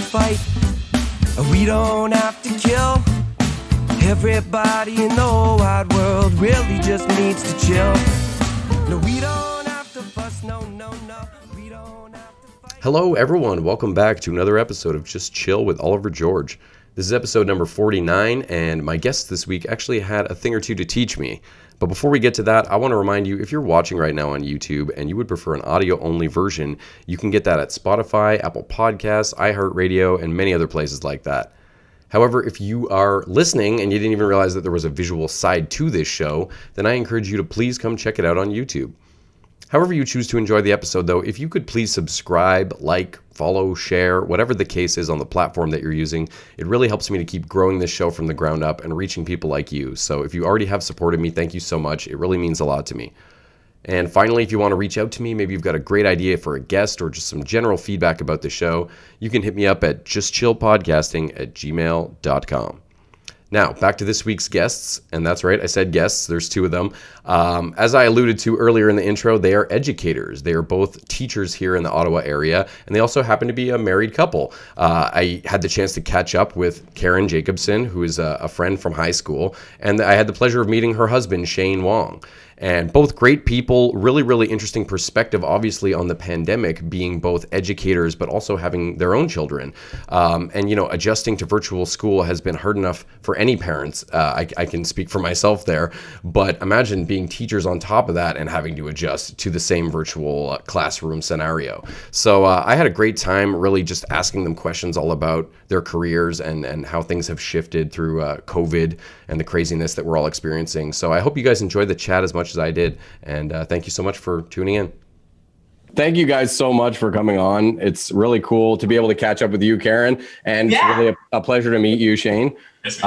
fight. We don't have to kill. Everybody in the whole wide world really just needs to chill. No, we don't have to fuss, no, we don't have to fight. Hello everyone, welcome back to another episode of Just Chill with Oliver George. This is episode number 49, and my guest this week actually had a thing or two to teach me. But before we get to that, I want to remind you, if you're watching right now on YouTube and you would prefer an audio-only version, you can get that at Spotify, Apple Podcasts, iHeartRadio, and many other places like that. However, if you are listening and you didn't even realize that there was a visual side to this show, then I encourage you to please come check it out on YouTube. However you choose to enjoy the episode, though, if you could please subscribe, like, follow, share, whatever the case is on the platform that you're using, it really helps me to keep growing this show from the ground up and reaching people like you. So if you already have supported me, thank you so much. It really means a lot to me. And finally, if you want to reach out to me, maybe you've got a great idea for a guest or just some general feedback about the show, you can hit me up at justchillpodcasting@gmail.com. Now, back to this week's guests, and that's right, I said guests, there's two of them. As I alluded to earlier in the intro, they are educators. They are both teachers here in the Ottawa area, and they also happen to be a married couple. I had the chance to catch up with Karin Jacobsen, who is a friend from high school, and I had the pleasure of meeting her husband, Shane Wong. And both great people, really, really interesting perspective, obviously, on the pandemic, being both educators, but also having their own children. And, you know, adjusting to virtual school has been hard enough for any parents. I can speak for myself there, but imagine being teachers on top of that and having to adjust to the same virtual classroom scenario. So I had a great time really just asking them questions all about their careers and how things have shifted through COVID and the craziness that we're all experiencing. So I hope you guys enjoyed the chat as much as I did, and thank you so much for tuning in. Thank you guys so much for coming on. It's really cool to be able to catch up with you, Karin, and it's really a pleasure to meet you, Shane. Yes,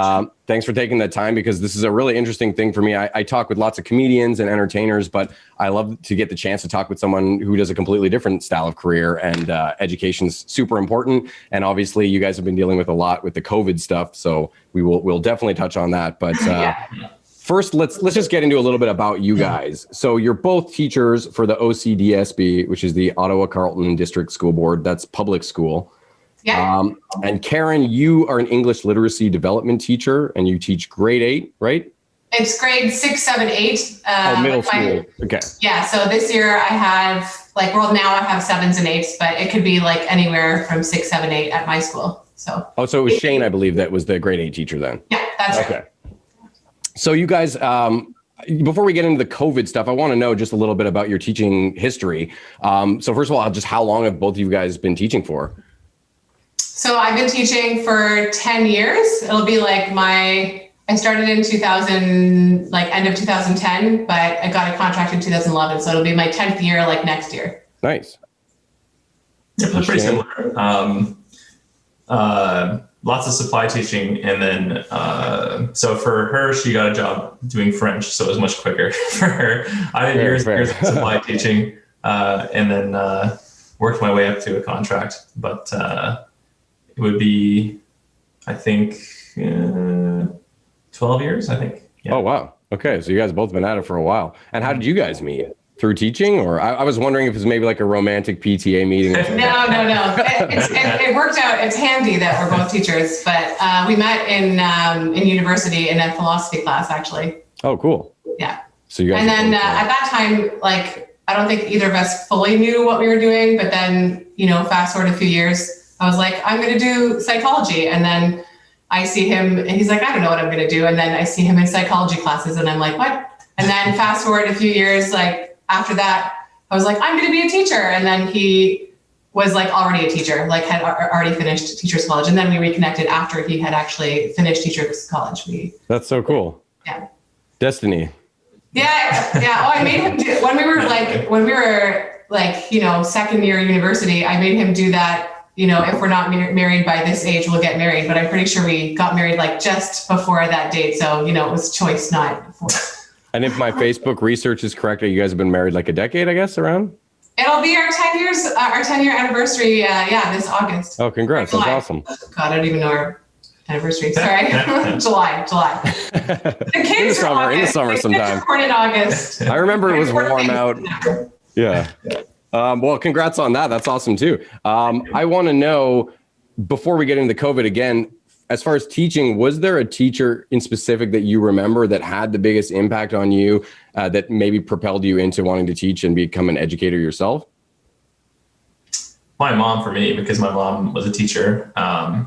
thanks for taking the time, because this is a really interesting thing for me. I talk with lots of comedians and entertainers, but I love to get the chance to talk with someone who does a completely different style of career, and education's super important. And obviously you guys have been dealing with a lot with the COVID stuff, so we'll definitely touch on that. But first, let's just get into a little bit about you guys. So you're both teachers for the OCDSB, which is the Ottawa Carleton District School Board. That's public school. Yeah. And Karin, you are an English literacy development teacher, and you teach grade 8, right? It's grade 6, 7, 8. Middle school. Okay. Yeah. So this year I have now I have 7s and 8s, but it could be like anywhere from 6, 7, 8 at my school. So. Oh, so it was Shane, I believe, that was the grade 8 teacher then. Yeah, that's right. Okay. So you guys, before we get into the COVID stuff, I want to know just a little bit about your teaching history. So first of all, just how long have both of you guys been teaching for? So I've been teaching for 10 years. It'll be like I started in 2000, end of 2010, but I got a contract in 2011. So it'll be my 10th year, next year. Nice. Yeah, pretty similar. Lots of supply teaching, and then so for her, she got a job doing French, so it was much quicker for her. I did years of supply teaching, and then worked my way up to a contract. But it would be, I think, 12 years. I think. Yeah. Oh wow. Okay, so you guys both been at it for a while. And how did you guys meet? Through teaching, or I was wondering if it was maybe like a romantic PTA meeting. No. It worked out. It's handy that we're both teachers, but we met in university in a philosophy class, actually. Oh, cool. Yeah. So you guys. And then at that time, I don't think either of us fully knew what we were doing, but then fast forward a few years, I was like, I'm going to do psychology, and then I see him, and he's like, I don't know what I'm going to do, and then I see him in psychology classes, and I'm like, what? And then fast forward a few years, after that, I was like, I'm going to be a teacher. And then he was already a teacher, had already finished teacher's college. And then we reconnected after he had actually finished teacher's college. That's so cool. Yeah. Destiny. Yeah. Oh, I made him do, when we were second year university, I made him do that. If we're not married by this age, we'll get married. But I'm pretty sure we got married just before that date. So, it was choice, not force. And if my Facebook research is correct, you guys have been married a decade, I guess, around? It'll be our 10-year anniversary, this August. Oh, congrats. That's awesome. God, I don't even know our anniversary. Sorry. July. The kids in the summer sometime. Born in August. I remember it was warm out. Yeah. Well, congrats on that. That's awesome too. I want to know, before we get into COVID again, as far as teaching, was there a teacher in specific that you remember that had the biggest impact on you, that maybe propelled you into wanting to teach and become an educator yourself? My mom, for me, because my mom was a teacher.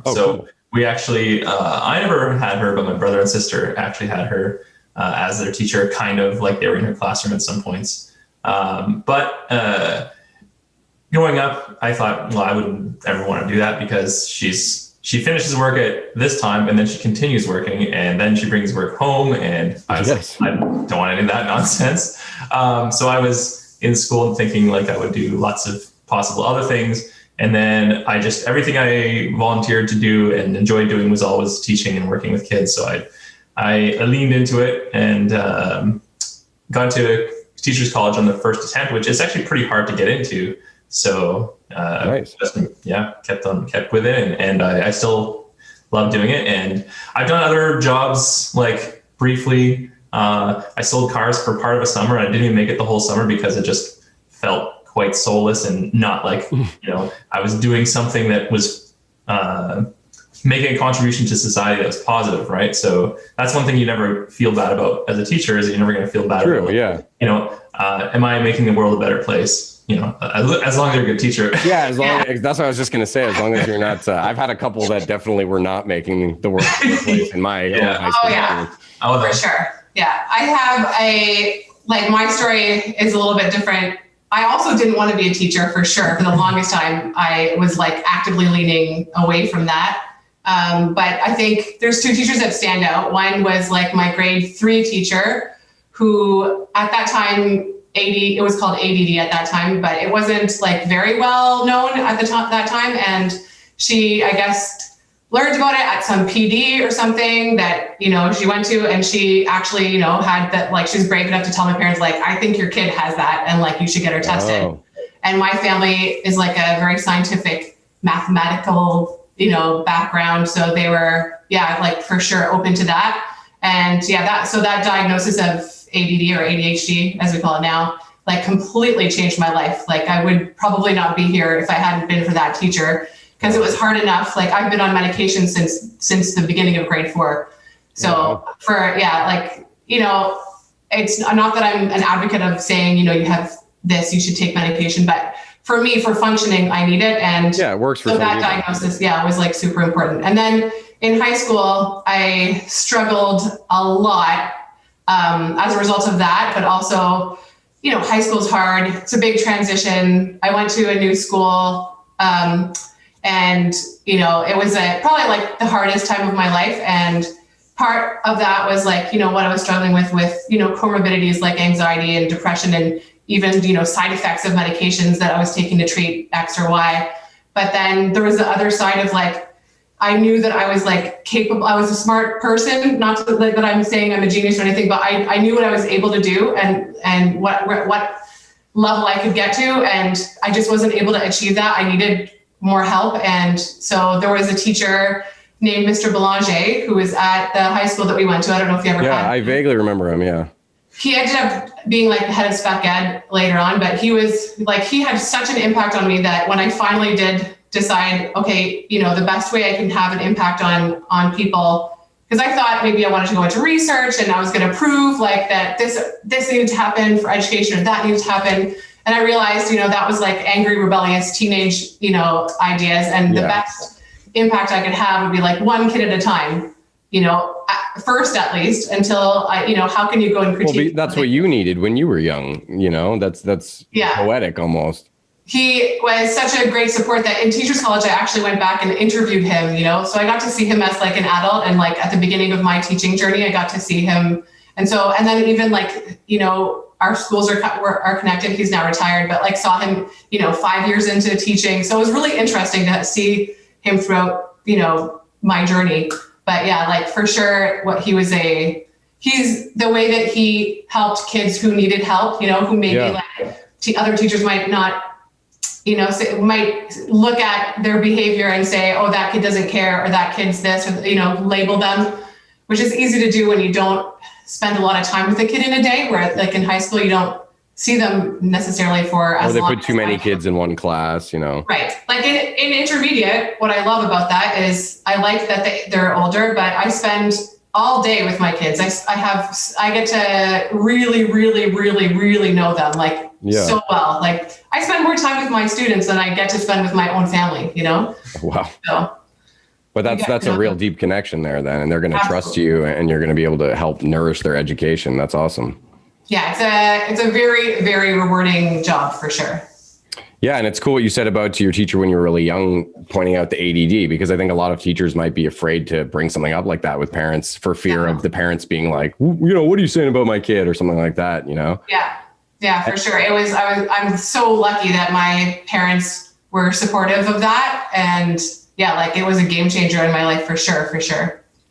Cool. We actually, I never had her, but my brother and sister actually had her as their teacher, kind of like they were in her classroom at some points. But growing up, I thought, well, I wouldn't ever want to do that because she finishes work at this time and then she continues working and then she brings work home, and I was like, I don't want any of that nonsense. So I was in school and thinking like I would do lots of possible other things. And then everything I volunteered to do and enjoyed doing was always teaching and working with kids. So I leaned into it and got into teachers college on the first attempt, which is actually pretty hard to get into. So nice. kept with it, and I still love doing it. And I've done other jobs, like briefly. I sold cars for part of a summer. I didn't even make it the whole summer because it just felt quite soulless and not like, I was doing something that was making a contribution to society that was positive, right? So that's one thing you never feel bad about as a teacher, is that you're never going to feel bad about, am I making the world a better place? As long as you're a good teacher. Yeah, that's what I was just going to say. As long as you're not, I've had a couple that definitely were not making the world a better place in my own high school. For sure. Yeah, I have my story is a little bit different. I also didn't want to be a teacher for sure. For the longest time, I was actively leaning away from that. But I think there's two teachers that stand out. One was my grade 3 teacher, who at that time, it was called ADD at that time, but it wasn't very well known at that time. And she, I guess, learned about it at some PD or something that, she went to, and she actually, had that, she was brave enough to tell my parents, I think your kid has that, and you should get her tested. Oh. And my family is a very scientific, mathematical, background. So they were, for sure open to that. And that diagnosis of ADD or ADHD, as we call it now, completely changed my life. I would probably not be here if I hadn't been for that teacher, because it was hard enough. I've been on medication since the beginning of grade 4. So it's not that I'm an advocate of saying, you have this, you should take medication, but for me, for functioning, I need it. And it works for so that diagnosis, was super important. And then in high school, I struggled a lot as a result of that, but also, high school's hard. It's a big transition. I went to a new school, and, it was probably the hardest time of my life. And part of that was what I was struggling with, comorbidities like anxiety and depression, and even, side effects of medications that I was taking to treat X or Y. But then there was the other side of I knew that I was capable. I was a smart person, not that I'm saying I'm a genius or anything, but I knew what I was able to do and what level I could get to. And I just wasn't able to achieve that. I needed more help. And so there was a teacher named Mr. Belanger, who was at the high school that we went to. I don't know if you ever had. Yeah, I vaguely remember him. Yeah. He ended up being the head of spec ed later on, but he was he had such an impact on me that when I finally did decide, okay, the best way I can have an impact on people, because I thought maybe I wanted to go into research and I was going to prove that this needed to happen for education or that needed to happen. And I realized, that was angry, rebellious teenage, ideas. And the best impact I could have would be one kid at a time, first at least, until how can you go and critique? Well, that's what you needed when you were young, that's poetic almost. He was such a great support that in teachers college, I actually went back and interviewed him, so I got to see him as an adult, and at the beginning of my teaching journey, I got to see him. And then even our schools are connected. He's now retired, but saw him, 5 years into teaching. So it was really interesting to see him throughout, my journey. But for sure, he's the way that he helped kids who needed help, who maybe other teachers might not, might look at their behavior and say, oh, that kid doesn't care, or that kid's this, or, label them, which is easy to do when you don't spend a lot of time with a kid in a day, where in high school, you don't see them necessarily for as Or they long put too as many I do. kids in one class, you know. Right. Like in intermediate, what I love about that is I like that they're older, but I spend all day with my kids. I get to really, really, really, really know them like so well. Like I spend more time with my students than I get to spend with my own family, you know? Wow. So, But that's a real deep connection there then. And they're going to trust you and you're going to be able to help nourish their education. That's awesome. Yeah, it's a very, very rewarding job for sure. Yeah, and it's cool what you said about to your teacher when you were really young, pointing out the ADD, because I think a lot of teachers might be afraid to bring something up like that with parents for fear of the parents being like, you know, what are you saying about my kid or something like that, you know? Yeah, for sure. I'm so lucky that my parents were supportive of that. And yeah, like it was a game changer in my life for sure.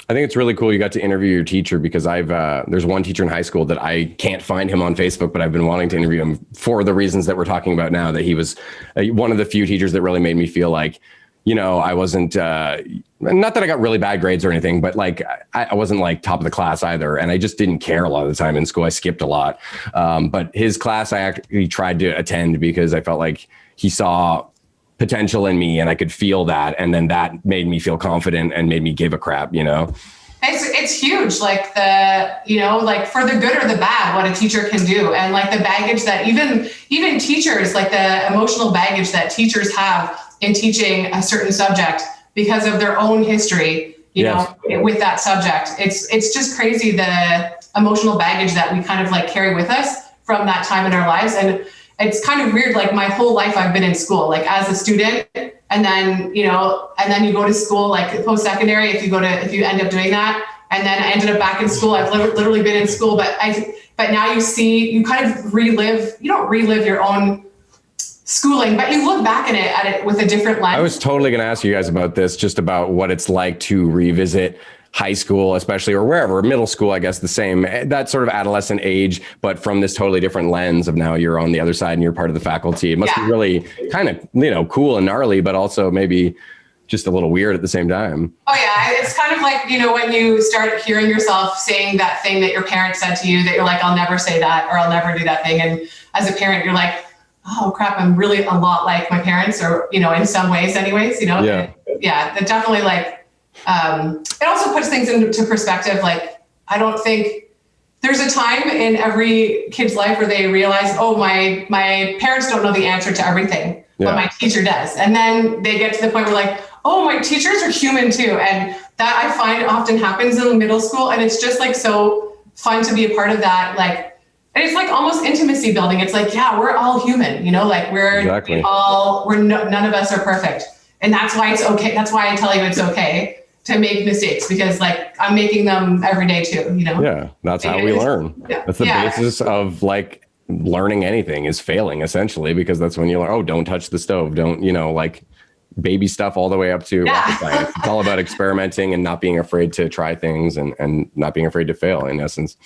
I think it's really cool you got to interview your teacher, because there's one teacher in high school that I can't find him on Facebook, but I've been wanting to interview him for the reasons that we're talking about now, that he was one of the few teachers that really made me feel like, you know, I wasn't, not that I got really bad grades or anything, but like, I wasn't like top of the class either. And I just didn't care a lot of the time in school. I skipped a lot. But his class, I actually tried to attend because I felt like he saw potential in me and I could feel that. And then that made me feel confident and made me give a crap, you know? It's huge, like like for the good or the bad, what a teacher can do. And like the baggage that even teachers, like the emotional baggage that teachers have in teaching a certain subject because of their own history, you know, with that subject. It's just crazy, the emotional baggage that we kind of like carry with us from that time in our lives. And it's kind of weird, like my whole life I've been in school, like as a student, and then, you go to school, like post-secondary, if you end up doing that. And then I ended up back in school. I've literally been in school, but now you kind of you don't relive your own schooling, but you look back at it with a different lens. I was totally going to ask you guys about this, just about what it's like to revisit high school, especially, or wherever, middle school, I guess the same, that sort of adolescent age, but from this totally different lens of now you're on the other side and you're part of the faculty. It must be really kind of, cool and gnarly, but also maybe just a little weird at the same time. Oh yeah. It's kind of like, when you start hearing yourself saying that thing that your parents said to you that you're like, I'll never say that, or I'll never do that thing. And as a parent, you're like, oh crap, I'm really a lot like my parents, or, in some ways anyways, Yeah, that definitely it also puts things into perspective. Like, I don't think there's a time in every kid's life where they realize, oh, my parents don't know the answer to everything, but my teacher does. And then they get to the point where like, oh, my teachers are human too. And that I find often happens in middle school. And it's just like so fun to be a part of that. Like, and it's like almost intimacy building. It's like, yeah, we're all human, like none of us are perfect. And that's why it's okay. That's why I tell you it's okay to make mistakes, because like I'm making them every day too, Yeah, that's how we learn. Yeah. That's the basis of like learning anything, is failing essentially, because that's when you learn, oh, don't touch the stove. Don't, like baby stuff all the way up to rocket science. It's all about experimenting and not being afraid to try things and not being afraid to fail, in essence.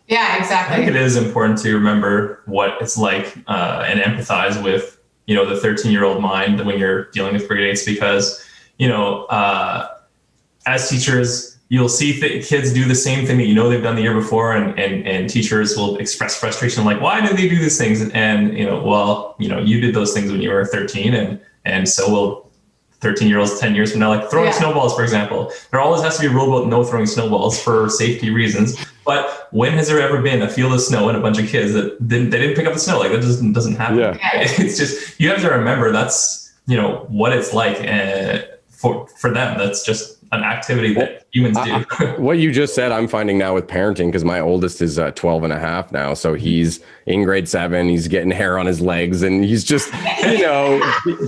Yeah, exactly. I think it is important to remember what it's like and empathize with, the 13-year-old mind when you're dealing with grade 8s, because, as teachers, you'll see kids do the same thing that they've done the year before, and teachers will express frustration like, why did they do these things? And you did those things when you were 13, and so will 13-year-olds 10 years from now, like throwing snowballs, for example. There always has to be a rule about no throwing snowballs for safety reasons. But when has there ever been a field of snow and a bunch of kids that didn't pick up the snow? Like that doesn't happen. Yeah. It's just, you have to remember that's what it's like for them. That's just an activity that humans do. What you just said, I'm finding now with parenting, because my oldest is 12 and a half now. So he's in grade 7, he's getting hair on his legs, and he's just,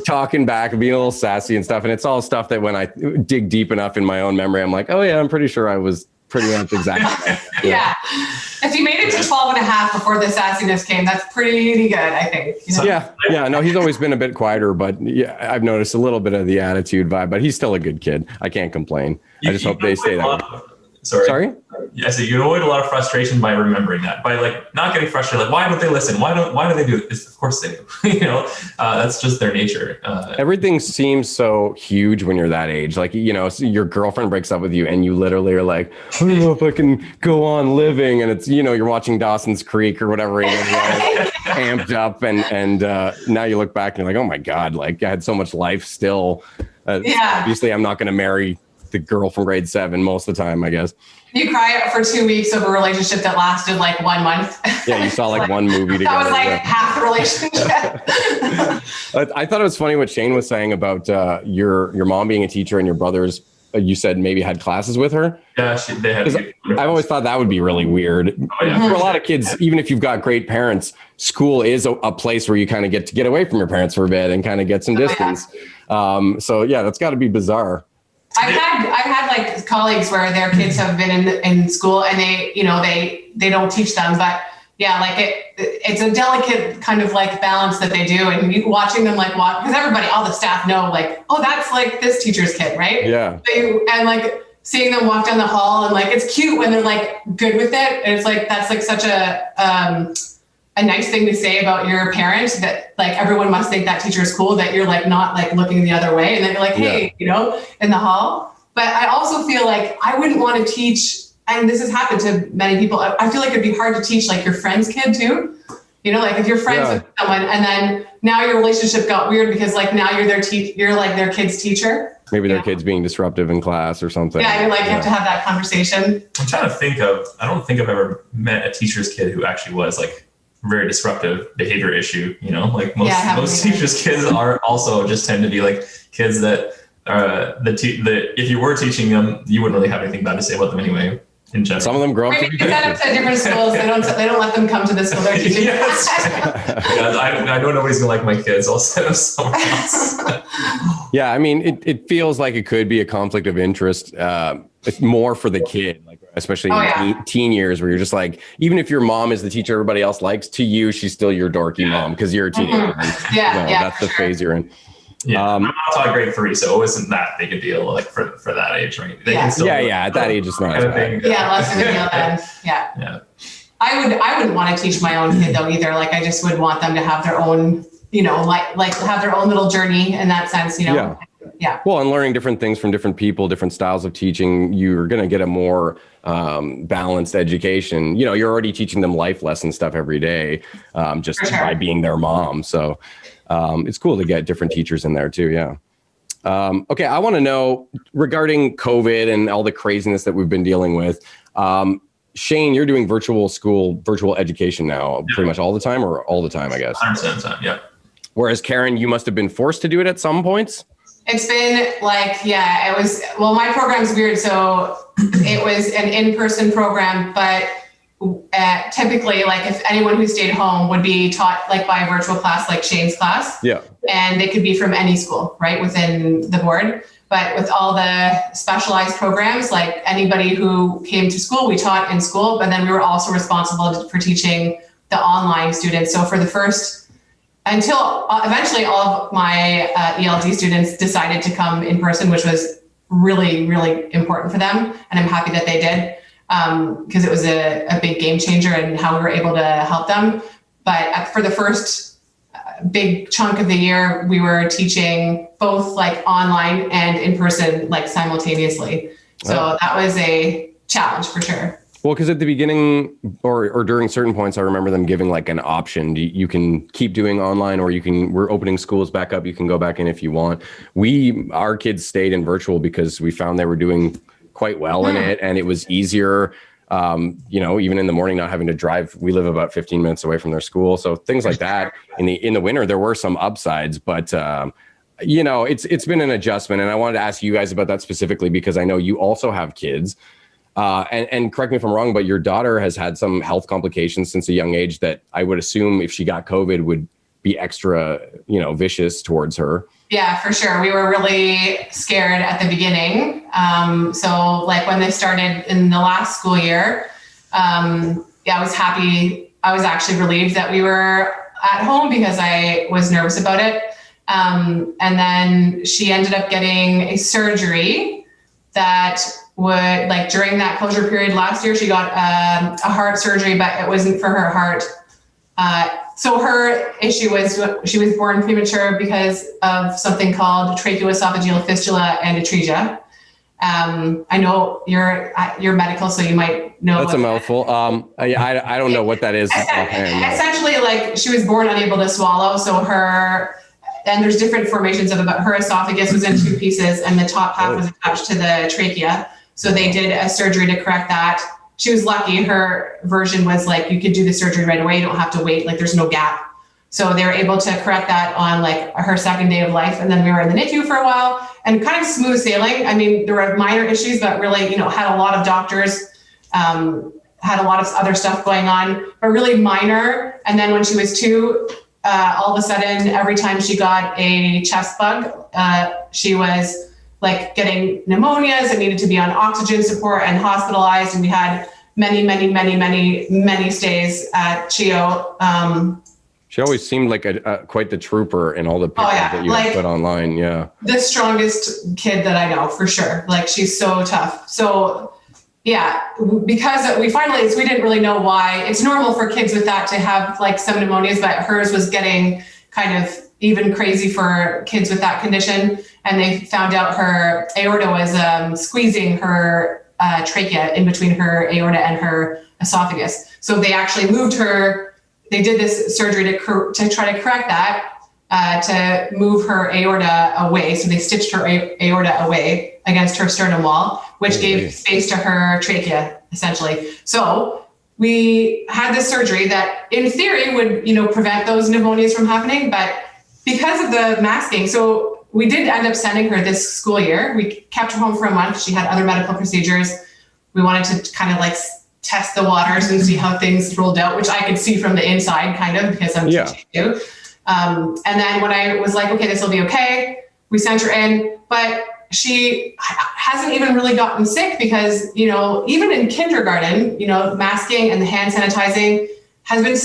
talking back and being a little sassy and stuff. And it's all stuff that when I dig deep enough in my own memory, I'm like, oh yeah, I'm pretty sure I was pretty much exactly. Yeah. If you made it to 12 and a half before the sassiness came, that's pretty good, I think. Yeah. No, he's always been a bit quieter, but I've noticed a little bit of the attitude vibe, but he's still a good kid. I can't complain. I just hope they stay that way. Sorry? Yeah, so you can avoid a lot of frustration by remembering that, by like not getting frustrated. Like, why don't they listen? Why do they do this? Of course they do. That's just their nature. Everything seems so huge when you're that age. Like, so your girlfriend breaks up with you and you literally are like, I don't know if I can go on living. And it's, you're watching Dawson's Creek or whatever. amped up, and now you look back and you're like, oh my God, like I had so much life still. Obviously, I'm not going to marry the girl from grade 7 most of the time, I guess. You cry for 2 weeks over a relationship that lasted like 1 month. Yeah, you saw like one movie together. That was like half the relationship. I thought it was funny what Shane was saying about your mom being a teacher and your brothers, you said maybe had classes with her. Yeah, they had. I've always thought that would be really weird. Oh, yeah. For a lot of kids, even if you've got great parents, school is a place where you kind of get to get away from your parents for a bit and kind of get some distance. So yeah, that's got to be bizarre. I've had like colleagues where their kids have been in school and they don't teach them, but yeah, like it's a delicate kind of like balance that they do, and you watching them like walk, because everybody, all the staff know like, oh, that's like this teacher's kid, right? Yeah. And like seeing them walk down the hall, and like it's cute when they're like good with it, and it's like that's like such a nice thing to say about your parents, that like everyone must think that teacher is cool, that you're like not like looking the other way, and then you're like, hey, in the hall. But I also feel like I wouldn't want to teach, and this has happened to many people, I feel like it'd be hard to teach like your friend's kid too. Like if you're friends with someone and then now your relationship got weird because like now you're you're like their kid's teacher. Maybe their kid's being disruptive in class or something. Yeah, you like have to have that conversation. I'm trying to think I don't think I've ever met a teacher's kid who actually was like very disruptive behavior issue, like most teachers' kids are also just tend to be like kids that if you were teaching them, you wouldn't really have anything bad to say about them anyway. In general, some of them grow up to be set up at different schools. They don't let them come to the school they're teaching. I know nobody's gonna like my kids. I'll send them somewhere else. Yeah, I mean, it feels like it could be a conflict of interest. It's more for the kid, like especially in teen years, where you're just like, even if your mom is the teacher everybody else likes, to you, she's still your dorky mom because you're a teenager. Mm-hmm. That's the phase you're in. Yeah, I'm not taught grade 3, so it wasn't that big a deal, like for that age, right? They can still at that age, it's not as bad. Less of a deal then. Yeah. I wouldn't want to teach my own kid though either. Like I just would want them to have their own, like have their own little journey in that sense, Yeah. Well, and learning different things from different people, different styles of teaching, you're going to get a more balanced education. You're already teaching them life lesson stuff every day, by being their mom. So it's cool to get different teachers in there too. Yeah. Okay. I want to know regarding COVID and all the craziness that we've been dealing with. Shane, you're doing virtual education now pretty much all the time, or all the time, I guess. 100% of the time, yeah. Whereas Karin, you must have been forced to do it at some points. It's been like, it was, well, my program's weird. So it was an in-person program, but typically like if anyone who stayed home would be taught like by a virtual class, like Shane's class. Yeah. And they could be from any school, right, within the board. But with all the specialized programs, like anybody who came to school, we taught in school, but then we were also responsible for teaching the online students. So for the first, until eventually all of my ELD students decided to come in person, which was really, really important for them. And I'm happy that they did, because it was a big game changer in how we were able to help them. But for the first big chunk of the year, we were teaching both like online and in person, like simultaneously. So that was a challenge for sure. Well, because at the beginning or during certain points, I remember them giving like an option. You can keep doing online, or we're opening schools back up. You can go back in if you want. Our kids stayed in virtual because we found they were doing quite well in it, and it was easier. Even in the morning, not having to drive. We live about 15 minutes away from their school. So things like that. In the winter, there were some upsides, but it's been an adjustment. And I wanted to ask you guys about that specifically, because I know you also have kids. And correct me if I'm wrong, but your daughter has had some health complications since a young age that I would assume if she got COVID would be extra, vicious towards her. Yeah, for sure. We were really scared at the beginning. So like when they started in the last school year, I was happy. I was actually relieved that we were at home because I was nervous about it. And then she ended up getting a surgery that would, like during that closure period last year, she got a heart surgery, but it wasn't for her heart. So her issue was she was born premature because of something called tracheoesophageal fistula and atresia. I know you're medical, so you might know. That's a mouthful. I don't know what that is. Essentially, like, she was born unable to swallow, so and there's different formations of it, but her esophagus was in two pieces, and the top half was attached to the trachea. So they did a surgery to correct that. She was lucky. Her version was like, you could do the surgery right away. You don't have to wait. Like, there's no gap. So they were able to correct that on like her second day of life. And then we were in the NICU for a while, and kind of smooth sailing. I mean, there were minor issues, but really, had a lot of doctors, had a lot of other stuff going on, but really minor. And then when she was 2, all of a sudden, every time she got a chest bug, she was like getting pneumonias and needed to be on oxygen support and hospitalized. And we had many stays at CHEO. She always seemed like quite the trooper in all the pictures that you put online. Yeah. The strongest kid that I know, for sure. Like, she's so tough. So yeah, because we didn't really know why. It's normal for kids with that to have like some pneumonias, but hers was getting kind of even crazy for kids with that condition. And they found out her aorta was squeezing her trachea in between her aorta and her esophagus. So they actually moved her. They did this surgery to try to correct that, to move her aorta away. So they stitched her aorta away against her sternum wall, which gave space to her trachea, essentially. So we had this surgery that in theory would, prevent those pneumonias from happening, but because of the masking, so we did end up sending her this school year. We kept her home for a month. She had other medical procedures. We wanted to kind of like test the waters and see how things rolled out, which I could see from the inside kind of, because I'm teaching too. And then when I was like, okay, this will be okay, we sent her in, but she hasn't even really gotten sick because, even in kindergarten, masking and the hand sanitizing has been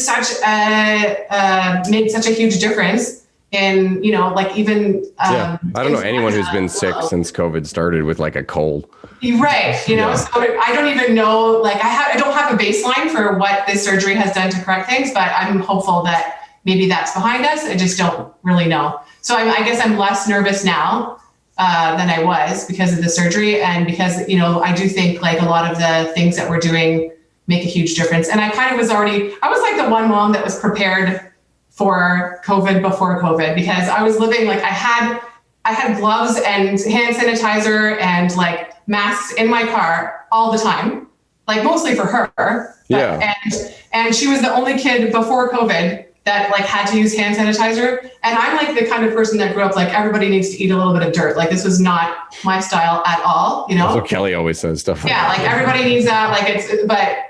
made such a huge difference in, like even, I don't know anyone who's been sick since COVID started with like a cold. Right. So I don't even know, like I don't have a baseline for what this surgery has done to correct things, but I'm hopeful that maybe that's behind us. I just don't really know. So I guess I'm less nervous now than I was because of the surgery. And because, I do think like a lot of the things that we're doing make a huge difference. And I was like the one mom that was prepared for COVID before COVID, because I was living like I had gloves and hand sanitizer and like masks in my car all the time, like mostly for her. Yeah. And she was the only kid before COVID that like had to use hand sanitizer. And I'm like the kind of person that grew up like everybody needs to eat a little bit of dirt. Like this was not my style at all, That's what Kelly always says, stuff like that. Like everybody needs that. Like but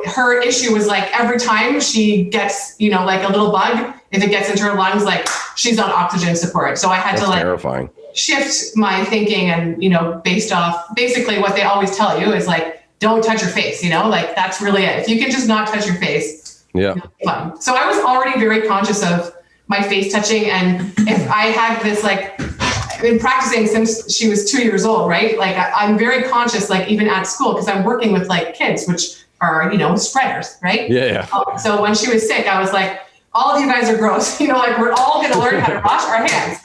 her issue was like every time she gets, like a little bug, if it gets into her lungs, like she's on oxygen support. So I had to like terrifying. Shift my thinking and, based off basically what they always tell you is like, don't touch your face, like that's really it. If you can just not touch your face. Yeah. Fun. So I was already very conscious of my face touching. And if I had this, like, I've been practicing since she was 2 years old, right? Like I'm very conscious, like even at school, because I'm working with like kids, which are, spreaders, right? Yeah. So when she was sick, I was like, all of you guys are gross, like we're all going to learn how to wash our hands,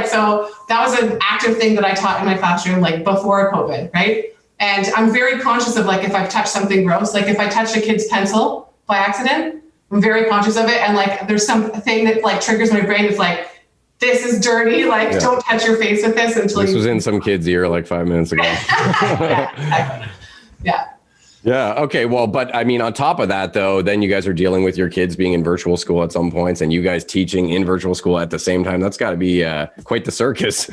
so that was an active thing that I taught in my classroom, like before COVID, right? And I'm very conscious of like, if I've touched something gross, like if I touched a kid's pencil by accident, I'm very conscious of it. And like, there's something that like triggers my brain. It's like, this is dirty. Like, don't touch your face with this until this was in some kid's ear like 5 minutes ago. Yeah. Yeah. Okay. Well, but I mean, on top of that, though, then you guys are dealing with your kids being in virtual school at some points, and you guys teaching in virtual school at the same time. That's got to be quite the circus.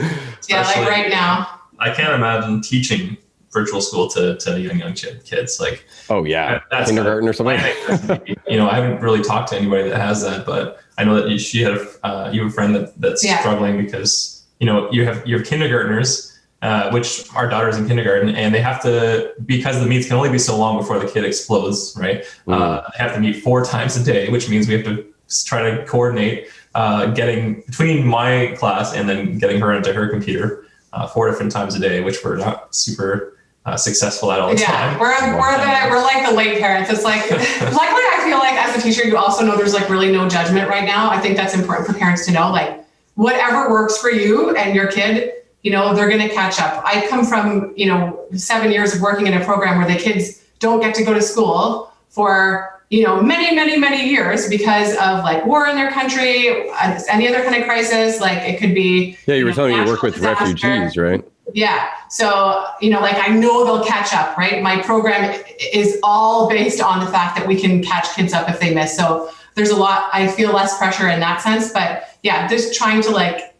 Yeah, like right now. I can't imagine teaching virtual school to young kids. Like, oh yeah, kindergarten or something. I haven't really talked to anybody that has that, but I know that you have a friend that's struggling because you have kindergartners. Which our daughter's in kindergarten, and they have to, because the meets can only be so long before the kid explodes, right? They have to meet 4 times a day, which means we have to try to coordinate getting between my class and then getting her into her computer 4 different times a day, which we're not super successful at all the time. We're like the late parents. It's like, luckily I feel like as a teacher, you also know there's like really no judgment right now. I think that's important for parents to know, like whatever works for you and your kid, they're going to catch up. I come from, 7 years of working in a program where the kids don't get to go to school for, many, many, many years because of like war in their country, any other kind of crisis. Like it could be. Yeah, you were telling me you work with disaster. refugees, right? Yeah. So, like I know they'll catch up, right? My program is all based on the fact that we can catch kids up if they miss. So there's a lot, I feel less pressure in that sense, but yeah, just trying to like,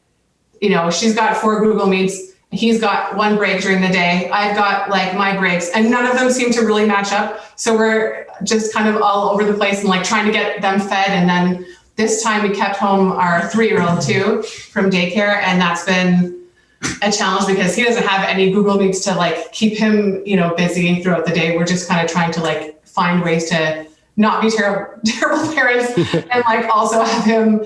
she's got 4 Google Meets. He's got 1 break during the day. I've got like my breaks and none of them seem to really match up. So we're just kind of all over the place and like trying to get them fed. And then this time we kept home our 3-year-old too from daycare. And that's been a challenge because he doesn't have any Google Meets to like keep him, busy throughout the day. We're just kind of trying to like find ways to not be terrible parents and like also have him,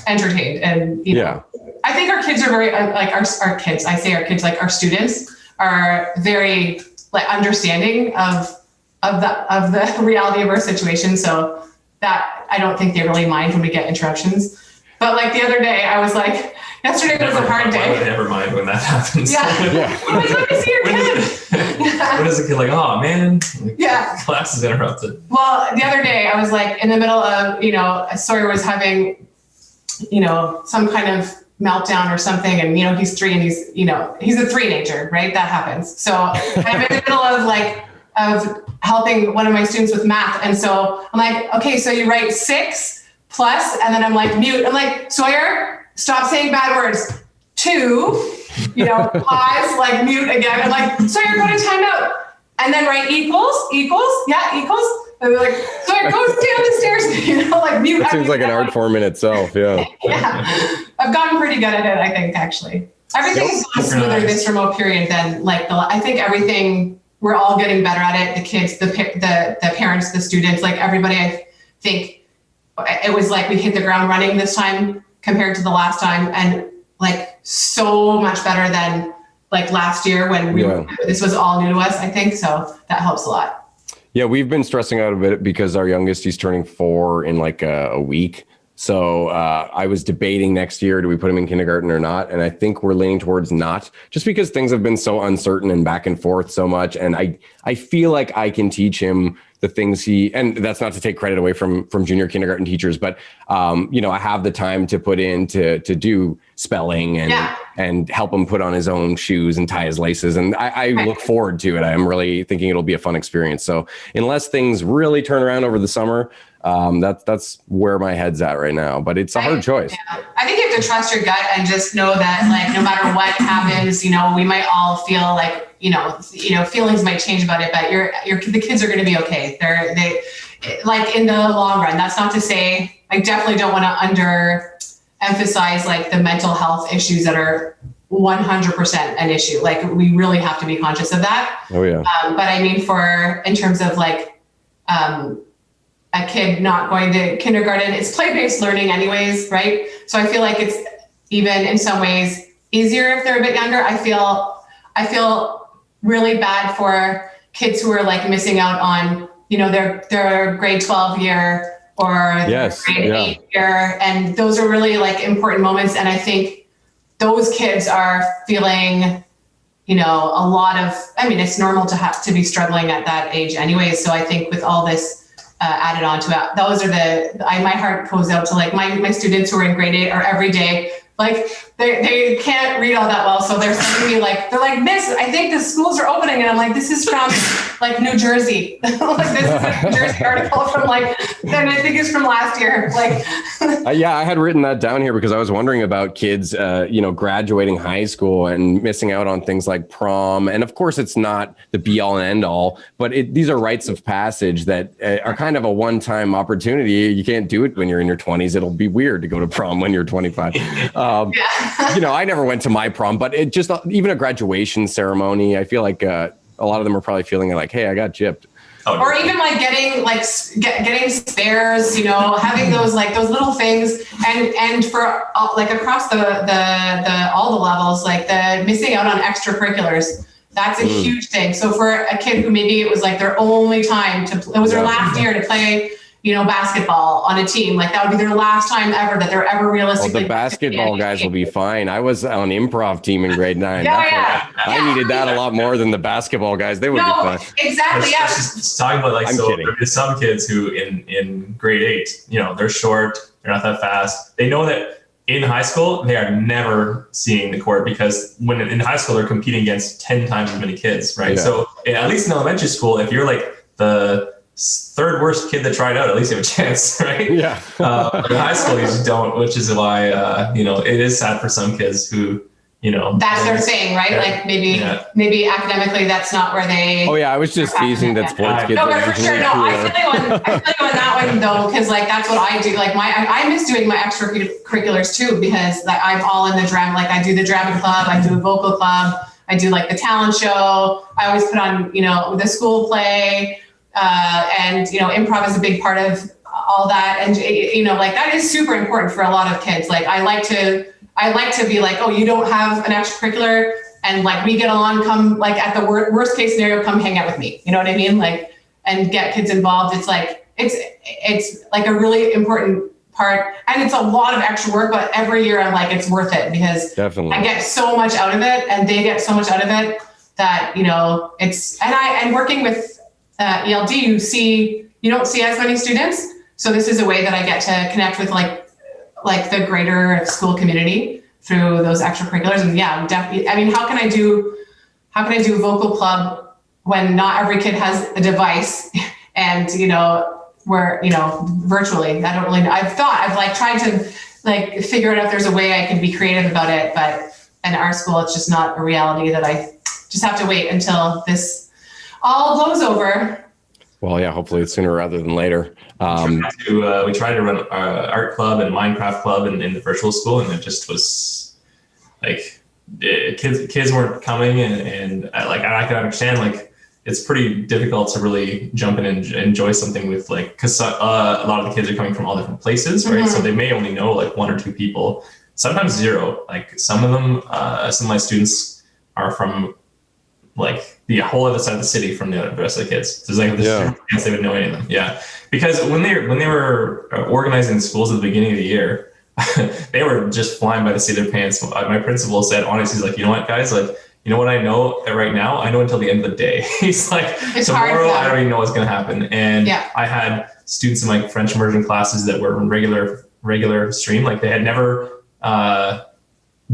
entertained. And, Yeah. I think our kids are very like our kids. I say our kids, like our students are very like understanding of the reality of our situation. So that I don't think they really mind when we get interruptions. But like the other day, I was like, yesterday was a hard day. Never mind when that happens. Yeah. Oh my God, I see your kid. What is the kid like? Oh man. Yeah. Class is interrupted. Well, the other day I was like in the middle of, Sawyer was having, some kind of meltdown or something. And, he's 3 and he's a 3-nager, right? That happens. So I'm in the middle of helping one of my students with math. And so I'm like, okay, so you write 6 plus, and then I'm like, mute. I'm like, Sawyer, stop saying bad words. 2, pause, like mute again. I'm like, Sawyer, go to timeout. And then write equals. Yeah, equals. And they're like, Sawyer, go down the stairs, like mute. That seems like an art form in itself. Yeah. Yeah. I've gotten pretty good at it, I think, actually. Everything's gone smoother this remote period than like I think everything, we're all getting better at it. The kids, the parents, the students, like everybody, I think it was like we hit the ground running this time compared to the last time, and like so much better than like last year when this was all new to us, I think. So that helps a lot. Yeah, we've been stressing out a bit because our youngest, he's turning 4 in like a week. So I was debating next year, do we put him in kindergarten or not? And I think we're leaning towards not, just because things have been so uncertain and back and forth so much. And I feel like I can teach him the things and that's not to take credit away from junior kindergarten teachers, but I have the time to put in to do spelling and help him put on his own shoes and tie his laces. And I look forward to it. I'm really thinking it'll be a fun experience. So unless things really turn around over the summer, that's where my head's at right now, but it's a hard choice. Yeah. I think you have to trust your gut and just know that like, no matter what happens, we might all feel like, feelings might change about it, but the kids are going to be okay. They like in the long run. That's not to say, I definitely don't want to emphasize like the mental health issues that are 100% an issue. Like we really have to be conscious of that. Oh yeah. But I mean, in terms of like, a kid not going to kindergarten, it's play-based learning anyways, right? So I feel like it's even in some ways easier if they're a bit younger. I feel really bad for kids who are like missing out on, their grade 12 year or grade 8 year. And those are really like important moments. And I think those kids are feeling, a lot of, it's normal to have to be struggling at that age anyways. So I think with all this added on to it, those are my heart goes out to like my students who are in grade 8 are every day, like they can't read all that well. So they're sending me like, they're like, Miss, I think the schools are opening. And I'm like, this is from like New Jersey. Like this is a New Jersey article from and I think it's from last year. Like, I had written that down here because I was wondering about kids, graduating high school and missing out on things like prom. And of course it's not the be all and end all, but these are rites of passage that are kind of a one-time opportunity. You can't do it when you're in your 20s. It'll be weird to go to prom when you're 25. I never went to my prom, but it just even a graduation ceremony, I feel like a lot of them are probably feeling like, hey, I got gypped. Or even like getting spares, having those little things and for like across the all the levels, like the missing out on extracurriculars. That's a huge thing. So for a kid who maybe it was like their only time it was their last year to play, basketball on a team. Like that would be their last time ever that they're ever realistically. The basketball guys will be fine. I was on improv team in grade 9. I needed that a lot more than the basketball guys. They would be fine. Exactly. Yeah. Just talking about like, so there's some kids who in grade 8, they're short, they're not that fast. They know that in high school, they are never seeing the court because when in high school, they're competing against 10 times as many kids, right? Yeah. So at least in elementary school, if you're like the third worst kid that tried out, at least you have a chance, right? Yeah. But in high school, you just don't, which is why, it is sad for some kids who, that's their thing, right? Like maybe academically, that's not where they. Oh yeah, I was just teasing that sports kids. No, but for sure, no. I feel you on that one though, because like that's what I do. Like I miss doing my extracurriculars too, because like I'm all in the drama. Like I do the drama club, I do a vocal club, I do like the talent show. I always put on the school play, and improv is a big part of all that, and like that is super important for a lot of kids. Like I like to be like, oh, you don't have an extracurricular and like we get along, come like at the worst case scenario, come hang out with me. You know what I mean? Like, and get kids involved. It's like, it's like a really important part and it's a lot of extra work, but every year I'm like, it's worth it because definitely I get so much out of it and they get so much out of it that, it's, and working with ELD, you don't see as many students. So this is a way that I get to connect with like the greater school community through those extracurriculars. And yeah, definitely. I mean, how can I do a vocal club when not every kid has a device and, we're, virtually, I don't really know. I've tried to like figure it out. There's a way I can be creative about it, but in our school, it's just not a reality that I just have to wait until this all blows over. Well, yeah, hopefully it's sooner rather than later. We tried to run art club and Minecraft club in the virtual school, and it just was like kids weren't coming, and I can understand like it's pretty difficult to really jump in and enjoy something with like because a lot of the kids are coming from all different places, right? Mm-hmm. So they may only know like 1 or 2 people, sometimes 0. Like some of them, some of my students are from like the whole other side of the city from the rest of the kids. There's like this chance they would know any of them. Yeah. Because when they were organizing the schools at the beginning of the year, they were just flying by the seat of their pants. My principal said, honestly, he's like, you know what, guys, like, you know what I know right now? I know until the end of the day. He's like, it's tomorrow, I don't even know what's going to happen. And I had students in my French immersion classes that were in regular stream. Like they had never,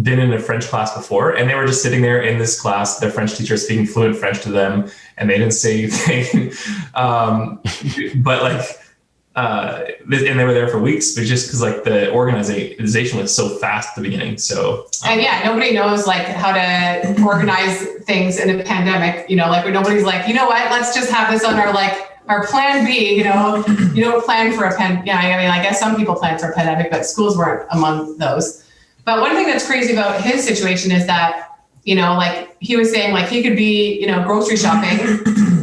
been in a French class before, and they were just sitting there in this class, their French teacher speaking fluent French to them, and they didn't say anything. But like, and they were there for weeks, but just because like the organization was so fast at the beginning. So and nobody knows like how to organize things in a pandemic. Like when nobody's like, you know what, let's just have this on our plan B. You don't plan for a I guess some people plan for a pandemic, but schools weren't among those. But one thing that's crazy about his situation is that, like he was saying, like he could be, grocery shopping,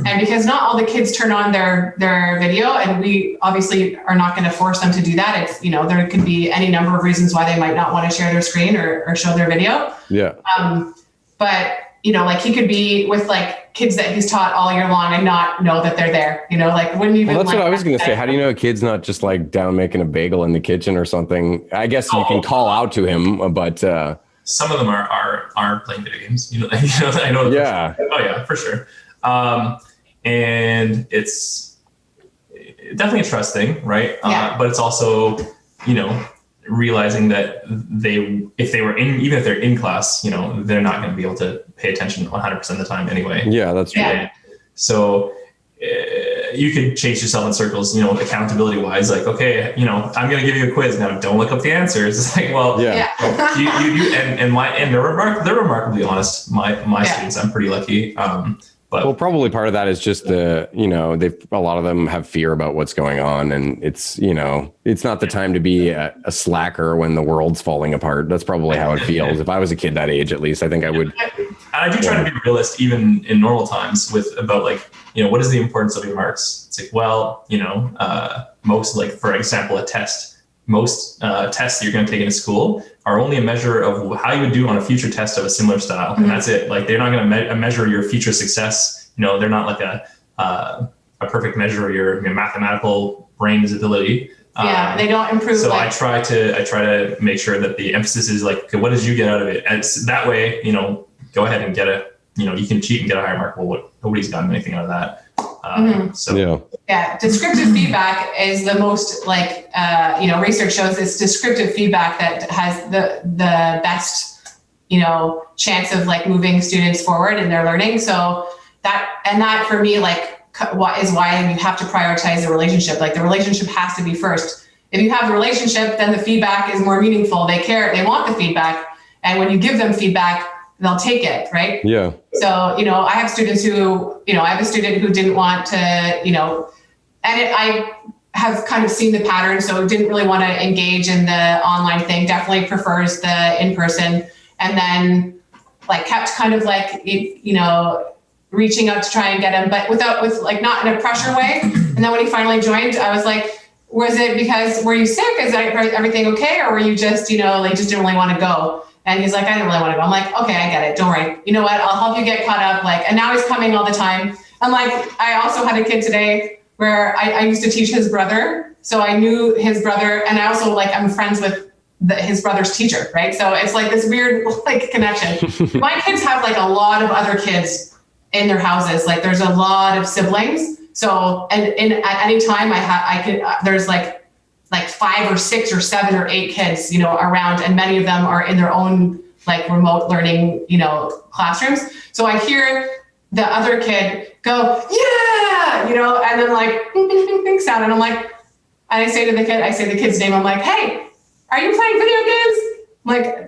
and because not all the kids turn on their video, and we obviously are not going to force them to do that. It's, there could be any number of reasons why they might not want to share their screen or show their video. Yeah. But, like he could be with like kids that he's taught all year long and not know that they're there, like wouldn't even. Well, that's what I was going to say. How do you know a kid's not just like down making a bagel in the kitchen or something? I guess you can call out to him, but some of them are playing video games. I know. Yeah. Oh yeah, for sure. And it's definitely a trust thing, right? Yeah. But it's also, realizing that if they're in class, they're not going to be able to pay attention 100% of the time anyway. Yeah, that's true. Yeah. So you could chase yourself in circles, accountability wise, like, okay, I'm going to give you a quiz now. Don't look up the answers. It's like, well, you and they're remarkably honest. My students, I'm pretty lucky. But well, probably part of that is just a lot of them have fear about what's going on, and it's not the time to be a slacker when the world's falling apart. That's probably how it feels. If I was a kid that age, at least, I think I would. I do try to be a realist even in normal times about like, what is the importance of your marks? It's like, well, most, like, for example, a test. Most tests that you're going to take in a school are only a measure of how you would do on a future test of a similar style. Mm-hmm. And that's it. Like, they're not going to measure your future success. They're not like a perfect measure of your mathematical brain disability. They don't improve. So I try to make sure that the emphasis is like, okay, what did you get out of it? And that way, go ahead and get you can cheat and get a higher mark. Well, nobody's gotten anything out of that. Descriptive feedback is the most research shows it's descriptive feedback that has the best, chance of like moving students forward in their learning. So that for me, what is why you have to prioritize the relationship. Like the relationship has to be first. If you have the relationship, then the feedback is more meaningful. They care, they want the feedback. And when you give them feedback, they'll take it, right? Yeah. So, I have students who, I have a student who didn't want to, I have kind of seen the pattern, so didn't really want to engage in the online thing, definitely prefers the in-person, and then kept kind of reaching out to try and get him, but with not in a pressure way. And then when he finally joined, I was like, was it because, were you sick? Is everything okay? Or were you just, just didn't really want to go? And he's like, I didn't really want to go. I'm like, okay, I get it. Don't worry. You know what? I'll help you get caught up. And now he's coming all the time. And I also had a kid today where I used to teach his brother. So I knew his brother. And I also I'm friends with his brother's teacher, right? So it's this weird connection. My kids have a lot of other kids in their houses. There's a lot of siblings. So, and at any time there's 5 or 6 or 7 or 8 kids, around, and many of them are in their own remote learning, classrooms. So I hear the other kid go, yeah, and then bing, bing, bing, bing sound. And I'm and I say the kid's name. I'm like, hey, are you playing video games?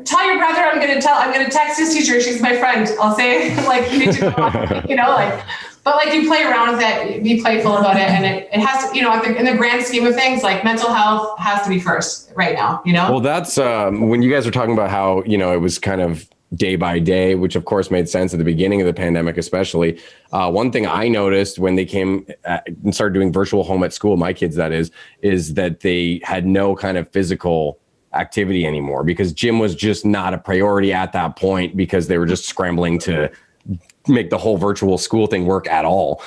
Tell your brother I'm going to text his teacher. She's my friend. I'll say you need to go on, but you play around with it, be playful about it. And it has to, in the grand scheme of things, mental health has to be first right now, Well, that's when you guys are talking about how, it was kind of day by day, which of course made sense at the beginning of the pandemic, especially. One thing I noticed when they came and started doing virtual home at school, my kids, that is that they had no kind of physical activity anymore because gym was just not a priority at that point because they were just scrambling to make the whole virtual school thing work at all.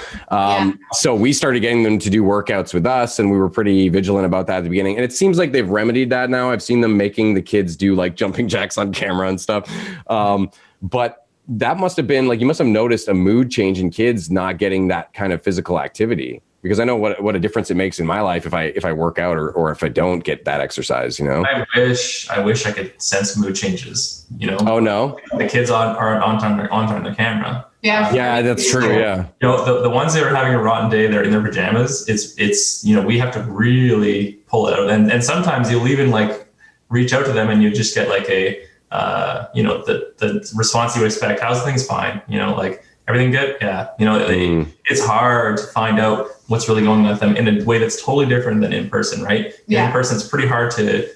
So we started getting them to do workouts with us, and we were pretty vigilant about that at the beginning. And it seems like they've remedied that now. I've seen them making the kids do jumping jacks on camera and stuff. But that must have been you must have noticed a mood change in kids not getting that kind of physical activity. Because I know what a difference it makes in my life if I work out or if I don't get that exercise, I wish I could sense mood changes, Oh no. The kids aren't on their camera. Yeah, that's true. Yeah. The ones that are having a rotten day, they're in their pajamas. It's we have to really pull it out. And sometimes you'll even reach out to them and you just get the response you would expect. How's things? Fine. Everything good? Yeah. It's hard to find out what's really going on with them in a way that's totally different than in person, right? In person, it's pretty hard to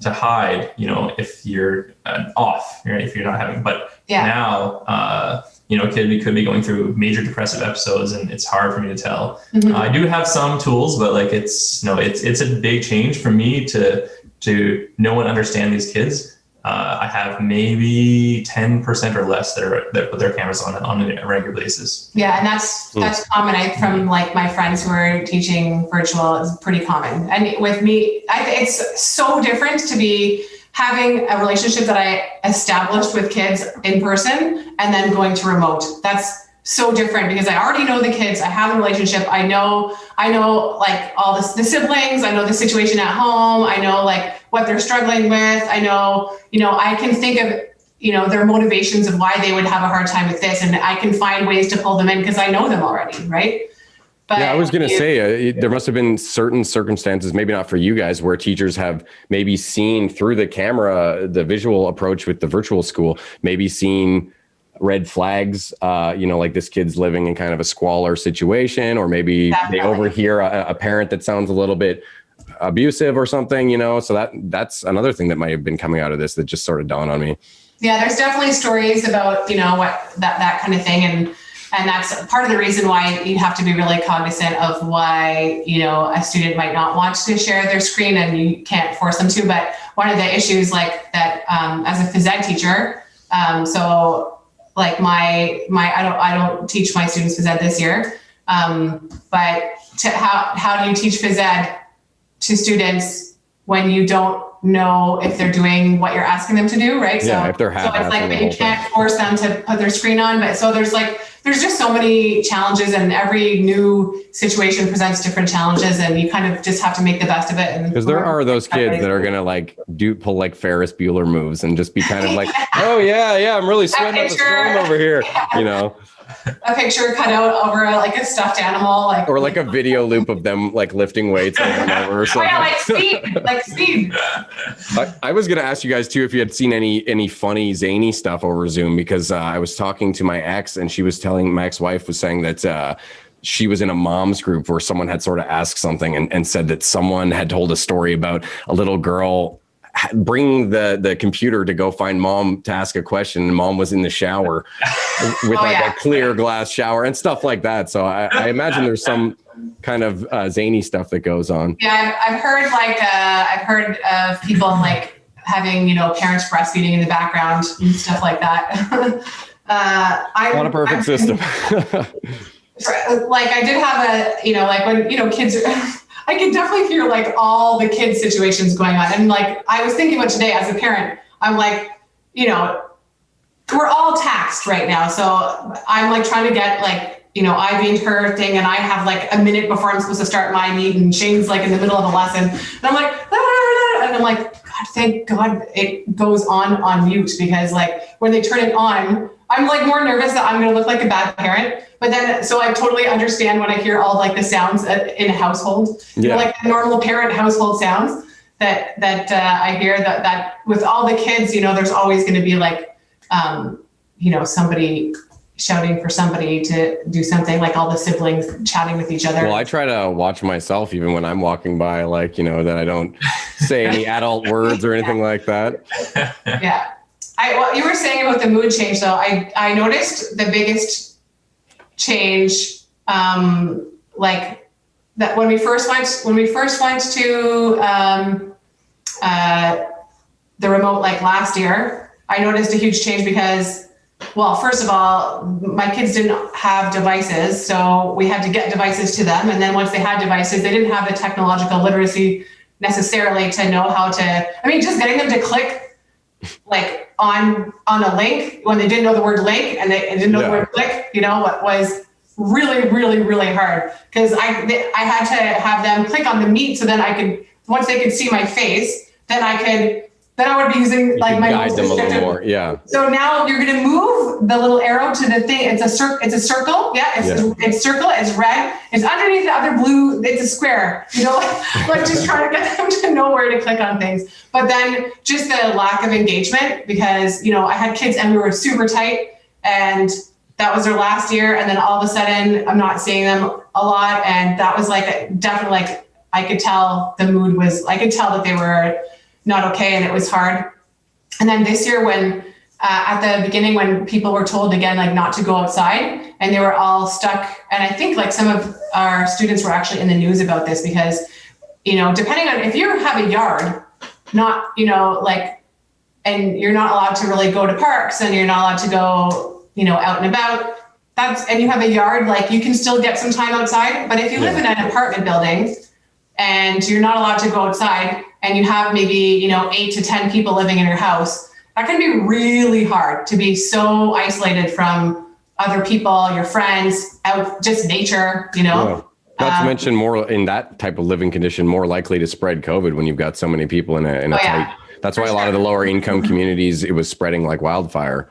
hide, if you're off, right? If you're not having, but now, a kid could be going through major depressive episodes and it's hard for me to tell. Mm-hmm. I do have some tools, but it's a big change for me to know and understand these kids. I have maybe 10% or less that put their cameras on a regular basis. Yeah, and that's common. From my friends who are teaching virtual, is pretty common. And with me, it's so different to be having a relationship that I established with kids in person and then going to remote. That's so different because I already know the kids. I have a relationship. I know all the siblings. I know the situation at home. I know what they're struggling with. I know, I can think of, their motivations of why they would have a hard time with this. And I can find ways to pull them in because I know them already. Right. But I was going to say there must have been certain circumstances, maybe not for you guys, where teachers have maybe seen through the camera, the visual approach with the virtual school, maybe seen red flags, this kid's living in kind of a squalor situation, or maybe Definitely. They overhear a parent that sounds a little bit abusive or something, so that's another thing that might have been coming out of this that just sort of dawned on me. Yeah, there's definitely stories about, what that kind of thing. And that's part of the reason why you have to be really cognizant of why, a student might not want to share their screen and you can't force them to. But one of the issues that as a phys ed teacher, I don't teach my students phys ed this year, But how do you teach phys ed to students when you don't know if they're doing what you're asking them to do, right? Yeah, if they're so it's like, but you thing. can't force them to put their screen on. But so there's just so many challenges, and every new situation presents different challenges, and you kind of just have to make the best of it. Because there are those kids that are gonna like pull like Ferris Bueller moves and just be kind of like, oh yeah, I'm really sweating up the storm over here, you know. A picture cut out over like a stuffed animal, or like a video loop of them like lifting weights or whatever. Or something. Oh, yeah, like speed. I was gonna ask you guys too if you had seen any funny zany stuff over Zoom, because I was talking to my ex and she was telling, my ex-wife was saying that she was in a mom's group where someone had sort of asked something and said that someone had told a story about a little girl bringing the computer to go find mom to ask a question, and mom was in the shower with a clear glass shower and stuff like that. So I imagine there's some kind of zany stuff that goes on. Yeah, I've heard of people like having, parents breastfeeding in the background and stuff like that. Not a perfect system. Like I did have when kids are I can definitely hear like all the kids situations going on. And like, I was thinking about today as a parent, I'm like, we're all taxed right now. So I'm like trying to get like, Ivy and her thing. And I have like a minute before I'm supposed to start my meet, and Shane's like in the middle of a lesson. And I'm like, ah, and I'm like, God, thank God it goes on mute, because like when they turn it on, I'm like more nervous that I'm going to look like a bad parent. But then, so I totally understand when I hear all like the sounds in a household, like the normal parent household sounds that I hear that with all the kids, there's always going to be like, somebody shouting for somebody to do something, like all the siblings chatting with each other. Well, I try to watch myself even when I'm walking by, like, that I don't say any adult words or anything like that. Yeah. What you were saying about the mood change, though, I noticed the biggest change, like that when we first went to the remote, like last year, I noticed a huge change because, well, first of all, my kids didn't have devices, so we had to get devices to them. And then once they had devices, they didn't have the technological literacy necessarily to know how to, just getting them to click like on a link when they didn't know the word link and they didn't know the word click, what was really, really, really hard, because I had to have them click on the meet, so then I could, once they could see my face, then I would be using like my guide them a little more. Yeah. So now you're going to move the little arrow to the thing. It's a circle. Yeah. It's circle. It's red. It's underneath the other blue. It's a square, like just trying to get them to know where to click on things. But then just the lack of engagement, because, I had kids and we were super tight, and that was their last year. And then all of a sudden I'm not seeing them a lot. And that was like, definitely like, I could tell the mood was, I could tell that they were not okay, and it was hard. And then this year, when at the beginning, when people were told again, like not to go outside, and they were all stuck, and I think like some of our students were actually in the news about this, because depending on if you have a yard, not and you're not allowed to really go to parks, and you're not allowed to go out and about, and you have a yard, like you can still get some time outside. But if you live in an apartment building and you're not allowed to go outside, and you have maybe, 8 to 10 people living in your house, that can be really hard to be so isolated from other people, your friends, out, just nature, Not to mention, more in that type of living condition, more likely to spread COVID when you've got so many people in a tight. That's why a lot of the lower income communities, it was spreading like wildfire.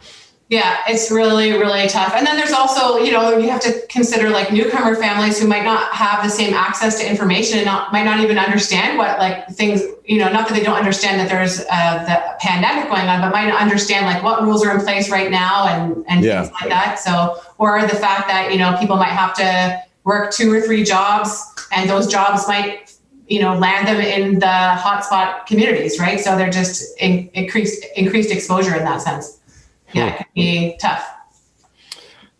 Yeah, it's really, really tough. And then there's also, you have to consider like newcomer families who might not have the same access to information and might not even understand what like things, not that they don't understand that there's the pandemic going on, but might not understand like what rules are in place right now and things like that. So, or the fact that, people might have to work 2 or 3 jobs, and those jobs might, land them in the hotspot communities, right? So they're just increased exposure in that sense. Yeah, it can be tough.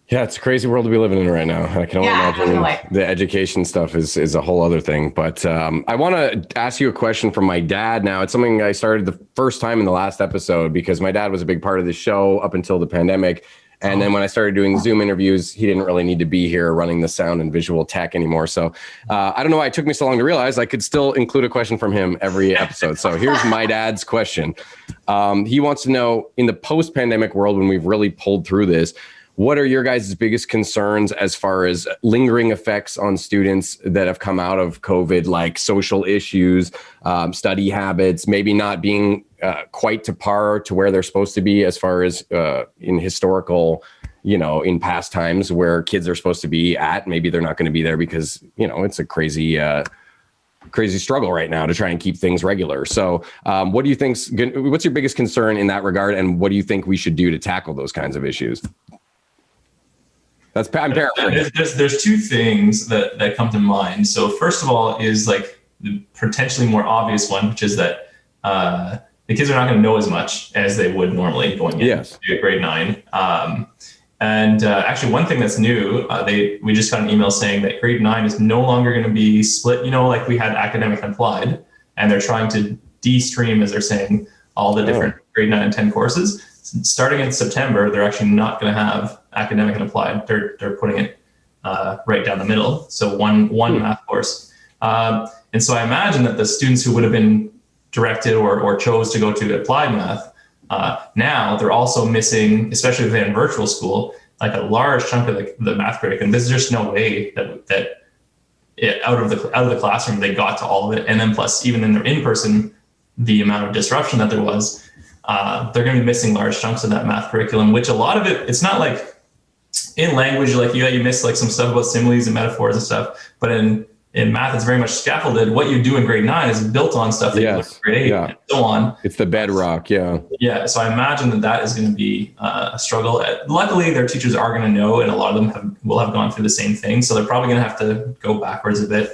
Yeah, it's a crazy world to be living in right now. I can only imagine definitely. The education stuff is a whole other thing. But I want to ask you a question from my dad now. It's something I started the first time in the last episode, because my dad was a big part of the show up until the pandemic. And then when I started doing Zoom interviews, he didn't really need to be here running the sound and visual tech anymore. So I don't know why it took me so long to realize I could still include a question from him every episode. So here's my dad's question. He wants to know, in the post-pandemic world, when we've really pulled through this, what are your guys' biggest concerns as far as lingering effects on students that have come out of COVID, like social issues, study habits, maybe not being quite to par to where they're supposed to be as far as in historical, in past times where kids are supposed to be at? Maybe they're not going to be there because, it's a crazy struggle right now to try and keep things regular. So what do you what's your biggest concern in that regard? And what do you think we should do to tackle those kinds of issues? I'm paraphrasing. There's two things that come to mind. So first of all is like the potentially more obvious one, which is that the kids are not going to know as much as they would normally going into grade 9. And actually one thing that's new, we just got an email saying that grade 9 is no longer going to be split, like we had academic and applied, and they're trying to de-stream, as they're saying, all the different grade 9 and 10 courses. Starting in September, they're actually not going to have academic and applied. They're putting it right down the middle. So one math course. And so I imagine that the students who would have been directed or chose to go to applied math, now they're also missing, especially if they're in virtual school, like a large chunk of the math curriculum. There's just no way that out of the classroom they got to all of it. And then plus, even in their in-person, the amount of disruption that there was, they're going to be missing large chunks of that math curriculum, which a lot of it, it's not like in language, like you miss like some stuff about similes and metaphors and stuff, but in math, it's very much scaffolded. What you do in grade 9 is built on stuff that you learn in grade 8 and so on. It's the bedrock. Yeah. So I imagine that is going to be a struggle. Luckily, their teachers are going to know, and a lot of them will have gone through the same thing. So they're probably going to have to go backwards a bit.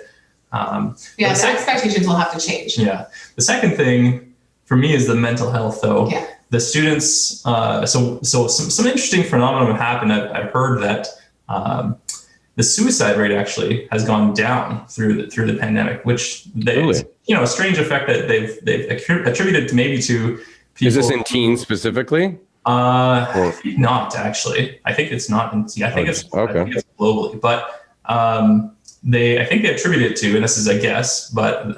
The expectations will have to change. Yeah. The second thing for me is the mental health, though. Yeah. The students, so some interesting phenomenon have happened. I've heard that the suicide rate actually has gone down through the pandemic, which is a strange effect that they've attributed to maybe to people. Is this in teens specifically? Not actually. I think it's not. I think it's globally, but I think they attribute it to, and this is a guess, but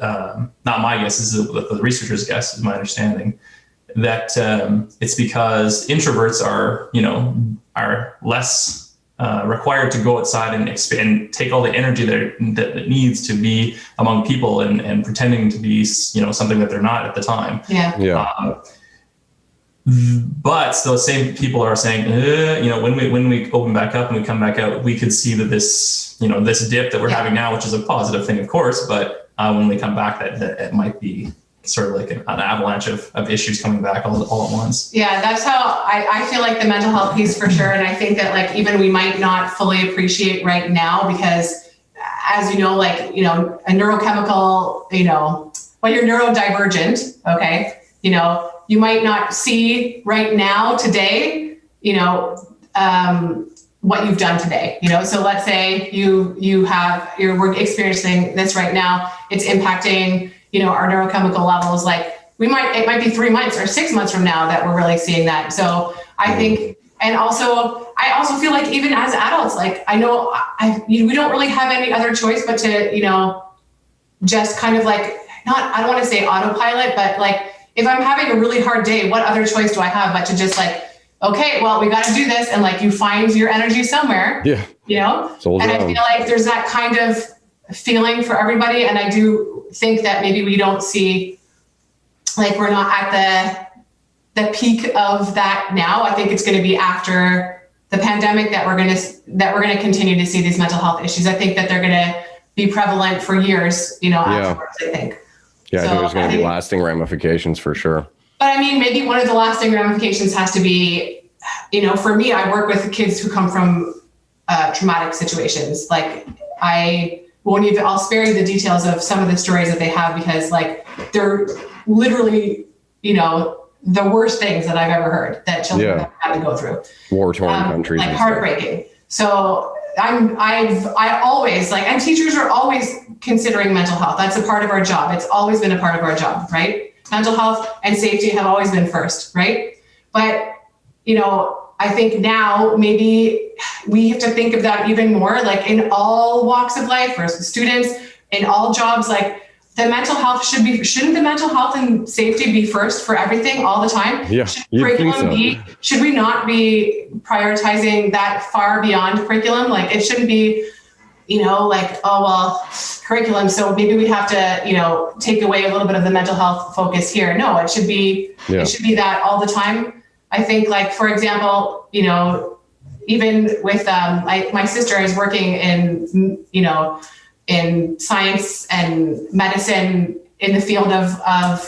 not my guess. This is the researchers' guess, is my understanding, that it's because introverts are less required to go outside and expand, take all the energy that it needs to be among people and pretending to be something that they're not at the time. But those same people are saying, when we open back up and we come back out, we could see that this dip that we're having now, which is a positive thing, of course, but when we come back, that it might be sort of like an avalanche of issues coming back all at once. Yeah, that's how I feel like the mental health piece for sure. And I think that even we might not fully appreciate right now because, as a neurochemical, when you're neurodivergent, okay, you might not see right now today, what you've done today, so let's say we're experiencing this right now. It's impacting, our neurochemical levels. Like it might be 3 months or 6 months from now that we're really seeing that. So I think, and also, I also feel like even as adults, like I know we don't really have any other choice but to, just kind of like, I don't want to say autopilot, but like, if I'm having a really hard day, what other choice do I have but to just like, okay, well, we got to do this. And like, you find your energy somewhere, and I feel like there's that kind of feeling for everybody. And I do think that maybe we don't see, like, we're not at the peak of that now. I think it's going to be after the pandemic that we're going to continue to see these mental health issues. I think that they're going to be prevalent for years, afterwards, I think. Yeah, I think there's going to be lasting ramifications for sure. But I mean, maybe one of the lasting ramifications has to be, for me, I work with kids who come from traumatic situations. Like I'll spare you the details of some of the stories that they have because like they're literally, the worst things that I've ever heard that children have had to go through. War-torn countries. Like heartbreaking. So I always and teachers are always considering mental health. That's a part of our job. It's always been a part of our job, right? Mental health and safety have always been first, right? But, I think now maybe we have to think of that even more, like in all walks of life, for students, in all jobs, like the mental health shouldn't the mental health and safety be first for everything all the time? Yeah, you'd think so. Should we not be prioritizing that far beyond curriculum? Like it shouldn't be, like, oh, well, curriculum, so maybe we have to, take away a little bit of the mental health focus here. No, it should be that all the time. I think, like, for example, even with my sister is working in, in science and medicine in the field of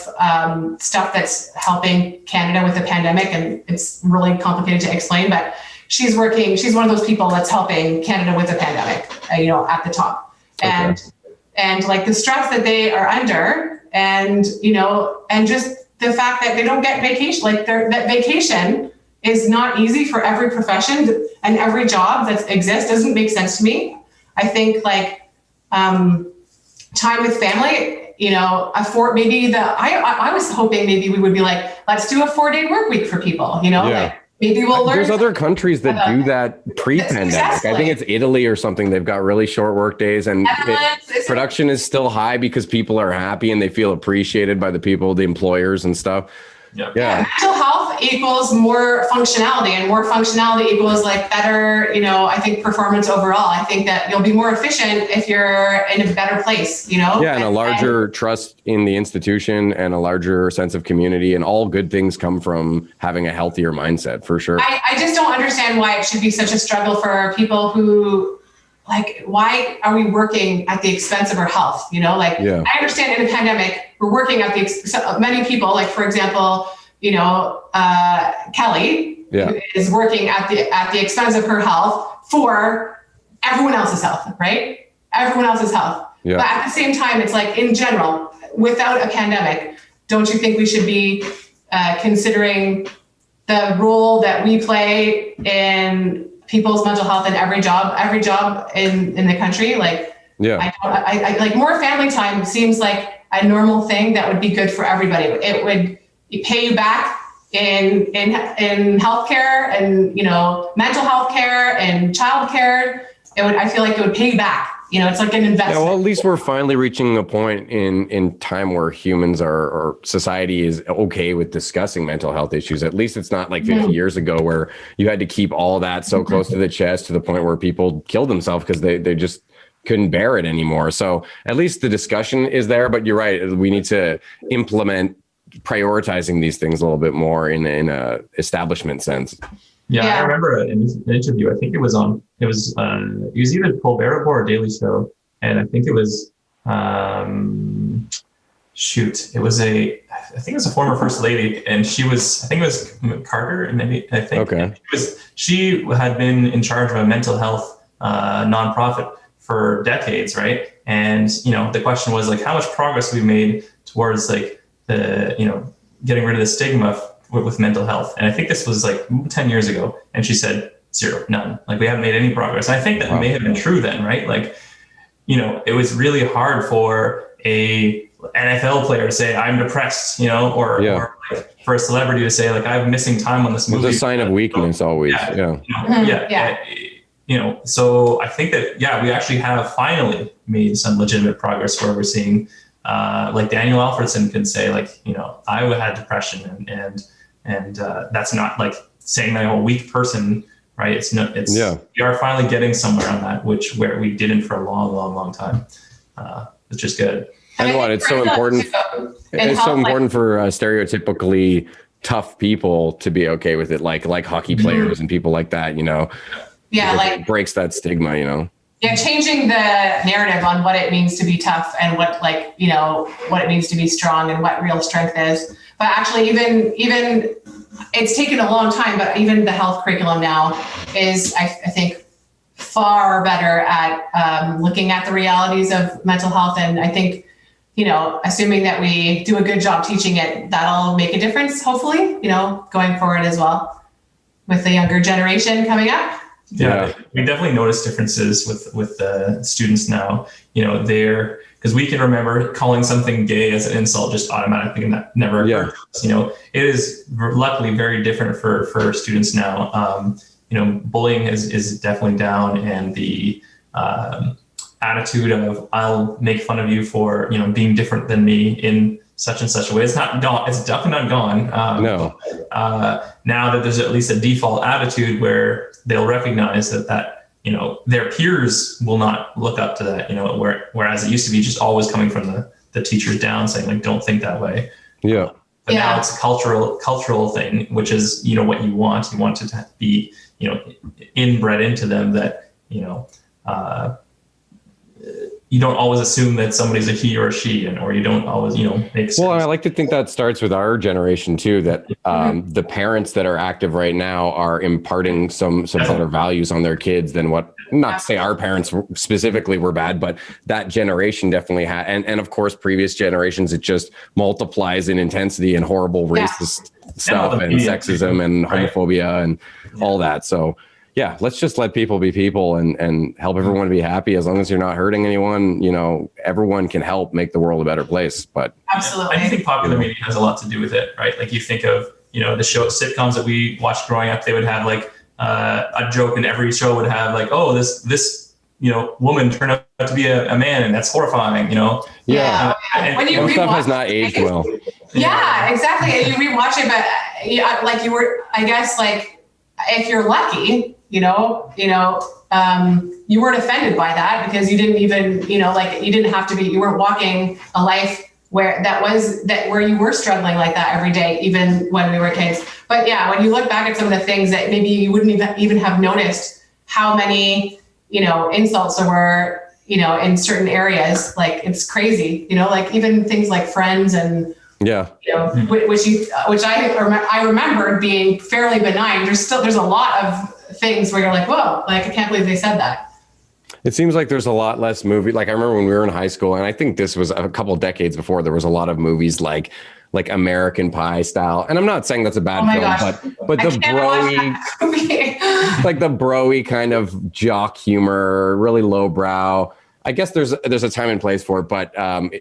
stuff that's helping Canada with the pandemic. And it's really complicated to explain, but she's one of those people that's helping Canada with the pandemic, at the top. Okay. And like the stress that they are under and just the fact that they don't get vacation, like that vacation is not easy for every profession and every job that exists doesn't make sense to me. I think like, time with family, I was hoping maybe we would be like, let's do a 4-day work week for people, like maybe we'll learn. There's other countries that do that pre-pandemic. I think it's Italy or something. They've got really short work days and production is still high because people are happy and they feel appreciated by the employers and stuff. Yeah. Mental health equals more functionality, and more functionality equals like better, I think performance overall. I think that you'll be more efficient if you're in a better place, Yeah, and a larger trust in the institution and a larger sense of community, and all good things come from having a healthier mindset, for sure. I just don't understand why it should be such a struggle for people who, like, why are we working at the expense of our health? I understand in a pandemic, we're working at many people, like, for example, Kelly is working at the expense of her health for everyone else's health, right? Everyone else's health. Yeah. But at the same time, it's like, in general, without a pandemic, don't you think we should be considering the role that we play in people's mental health in every job in the country? Like, I like more family time seems like a normal thing that would be good for everybody. It would pay you back in healthcare and, mental health care and childcare. I feel like it would pay you back. It's like an investment. Yeah, well, at least we're finally reaching a point in time where humans or society is okay with discussing mental health issues. At least it's not like 50 years ago where you had to keep all that so close to the chest to the point where people killed themselves because they just couldn't bear it anymore. So at least the discussion is there, but you're right. We need to implement prioritizing these things a little bit more in a establishment sense. Yeah, I remember an interview. I think it was either Colbert Report or Daily Show, and I think it was I think it was a former first lady, and I think it was Carter, and okay. She had been in charge of a mental health nonprofit for decades, right? And the question was like, how much progress we made towards like the getting rid of the stigma with mental health. And I think this was like 10 years ago. And she said, 0, none. Like, we haven't made any progress. And I think that may have been true then, right? Like, it was really hard for a NFL player to say, I'm depressed, or like for a celebrity to say, like, I'm missing time on this movie. It's a sign of weakness always. So I think that, we actually have finally made some legitimate progress where we're seeing, like Daniel Alfredson can say, like, I had depression and that's not like saying that I'm a weak person, right? We are finally getting somewhere on that, where we didn't for a long, long, long time. It's just good. And it's so important. It's so important for stereotypically tough people to be okay with it, like hockey players and people like that, Yeah, like it breaks that stigma, Yeah, changing the narrative on what it means to be tough and what it means to be strong and what real strength is. But actually, even it's taken a long time, but even the health curriculum now is, I think, far better at looking at the realities of mental health. And I think, assuming that we do a good job teaching it, that'll make a difference, hopefully, going forward as well with the younger generation coming up. Yeah, we definitely notice differences with the students now. Because we can remember calling something gay as an insult just automatically, and that never occurred to us. It is luckily very different for students now. Bullying is definitely down, and the attitude of I'll make fun of you for being different than me in such and such a way. It's not gone. It's definitely not gone. No. Now that there's at least a default attitude where they'll recognize that their peers will not look up to that. Whereas it used to be just always coming from the teachers down, saying like, don't think that way. Yeah. But now it's a cultural thing, which is what you want. You want it to be inbred into them that you don't always assume that somebody's a he or a she, or you don't always, make sense. Well, I like to think that starts with our generation too, that the parents that are active right now are imparting some better values on their kids than what, not to say our parents specifically were bad, but that generation definitely had. And of course, previous generations, it just multiplies in intensity and horrible racist stuff and sexism and homophobia and all that. So yeah, let's just let people be people and help everyone to be happy. As long as you're not hurting anyone, everyone can help make the world a better place. But absolutely, I think popular media has a lot to do with it, right? Like you think of, the show sitcoms that we watched growing up, they would have like a joke in every show would have like, oh, this woman turned out to be a man, and that's horrifying, Yeah. When you stuff has not aged well. Yeah, exactly. And you rewatch it, but like you were, I guess, like if you're lucky, you weren't offended by that because you didn't even, you didn't have to be, you weren't walking a life where you were struggling like that every day, even when we were kids. But yeah, when you look back at some of the things that maybe you wouldn't even have noticed how many, insults there were, in certain areas, like it's crazy, like even things like friends and, which I remembered being fairly benign. There's a lot of things where you're like, whoa, like I can't believe they said that. It seems like there's a lot less movie. Like I remember when we were in high school, and I think this was a couple of decades before, there was a lot of movies like American Pie style. And I'm not saying that's a bad film, but the broy, like the broy kind of jock humor, really lowbrow. I guess there's a time and place for it, but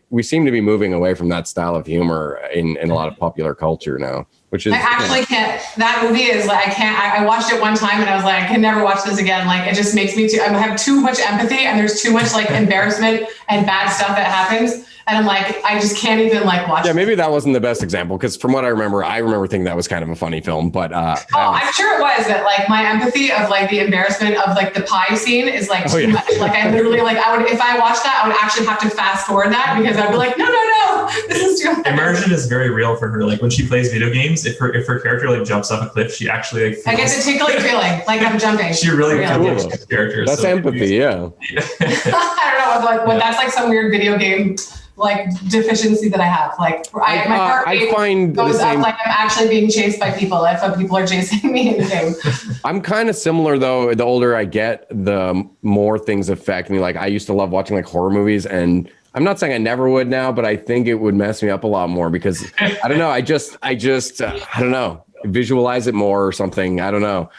we seem to be moving away from that style of humor in a lot of popular culture now, which is. I actually can't. That movie is like I watched it one time and I was like, I can never watch this again. Like it just makes me I have too much empathy and there's too much like embarrassment and bad stuff that happens. And I'm like, I just can't even like watch. Yeah, maybe that wasn't the best example because from what I remember thinking that was kind of a funny film. But I'm sure it was. But like my empathy of like the embarrassment of like the pie scene is like too much. Like I literally like I would if I watched that I would actually have to fast forward that because I'd be like no this is too much. Immersion is very real for her. Like when she plays video games, if her character like jumps off a cliff, she actually like I get the tickling feeling like I'm jumping. She really feels the character. That's empathy, yeah. I don't know. That's like some weird video game. Like deficiency that I have, like my heart rate goes up like I'm actually being chased by people if people are chasing me in the game. I'm kind of similar though. The older I get, the more things affect me. Like I used to love watching like horror movies, and I'm not saying I never would now, but I think it would mess me up a lot more because I don't know. I just I don't know. Visualize it more or something. I don't know.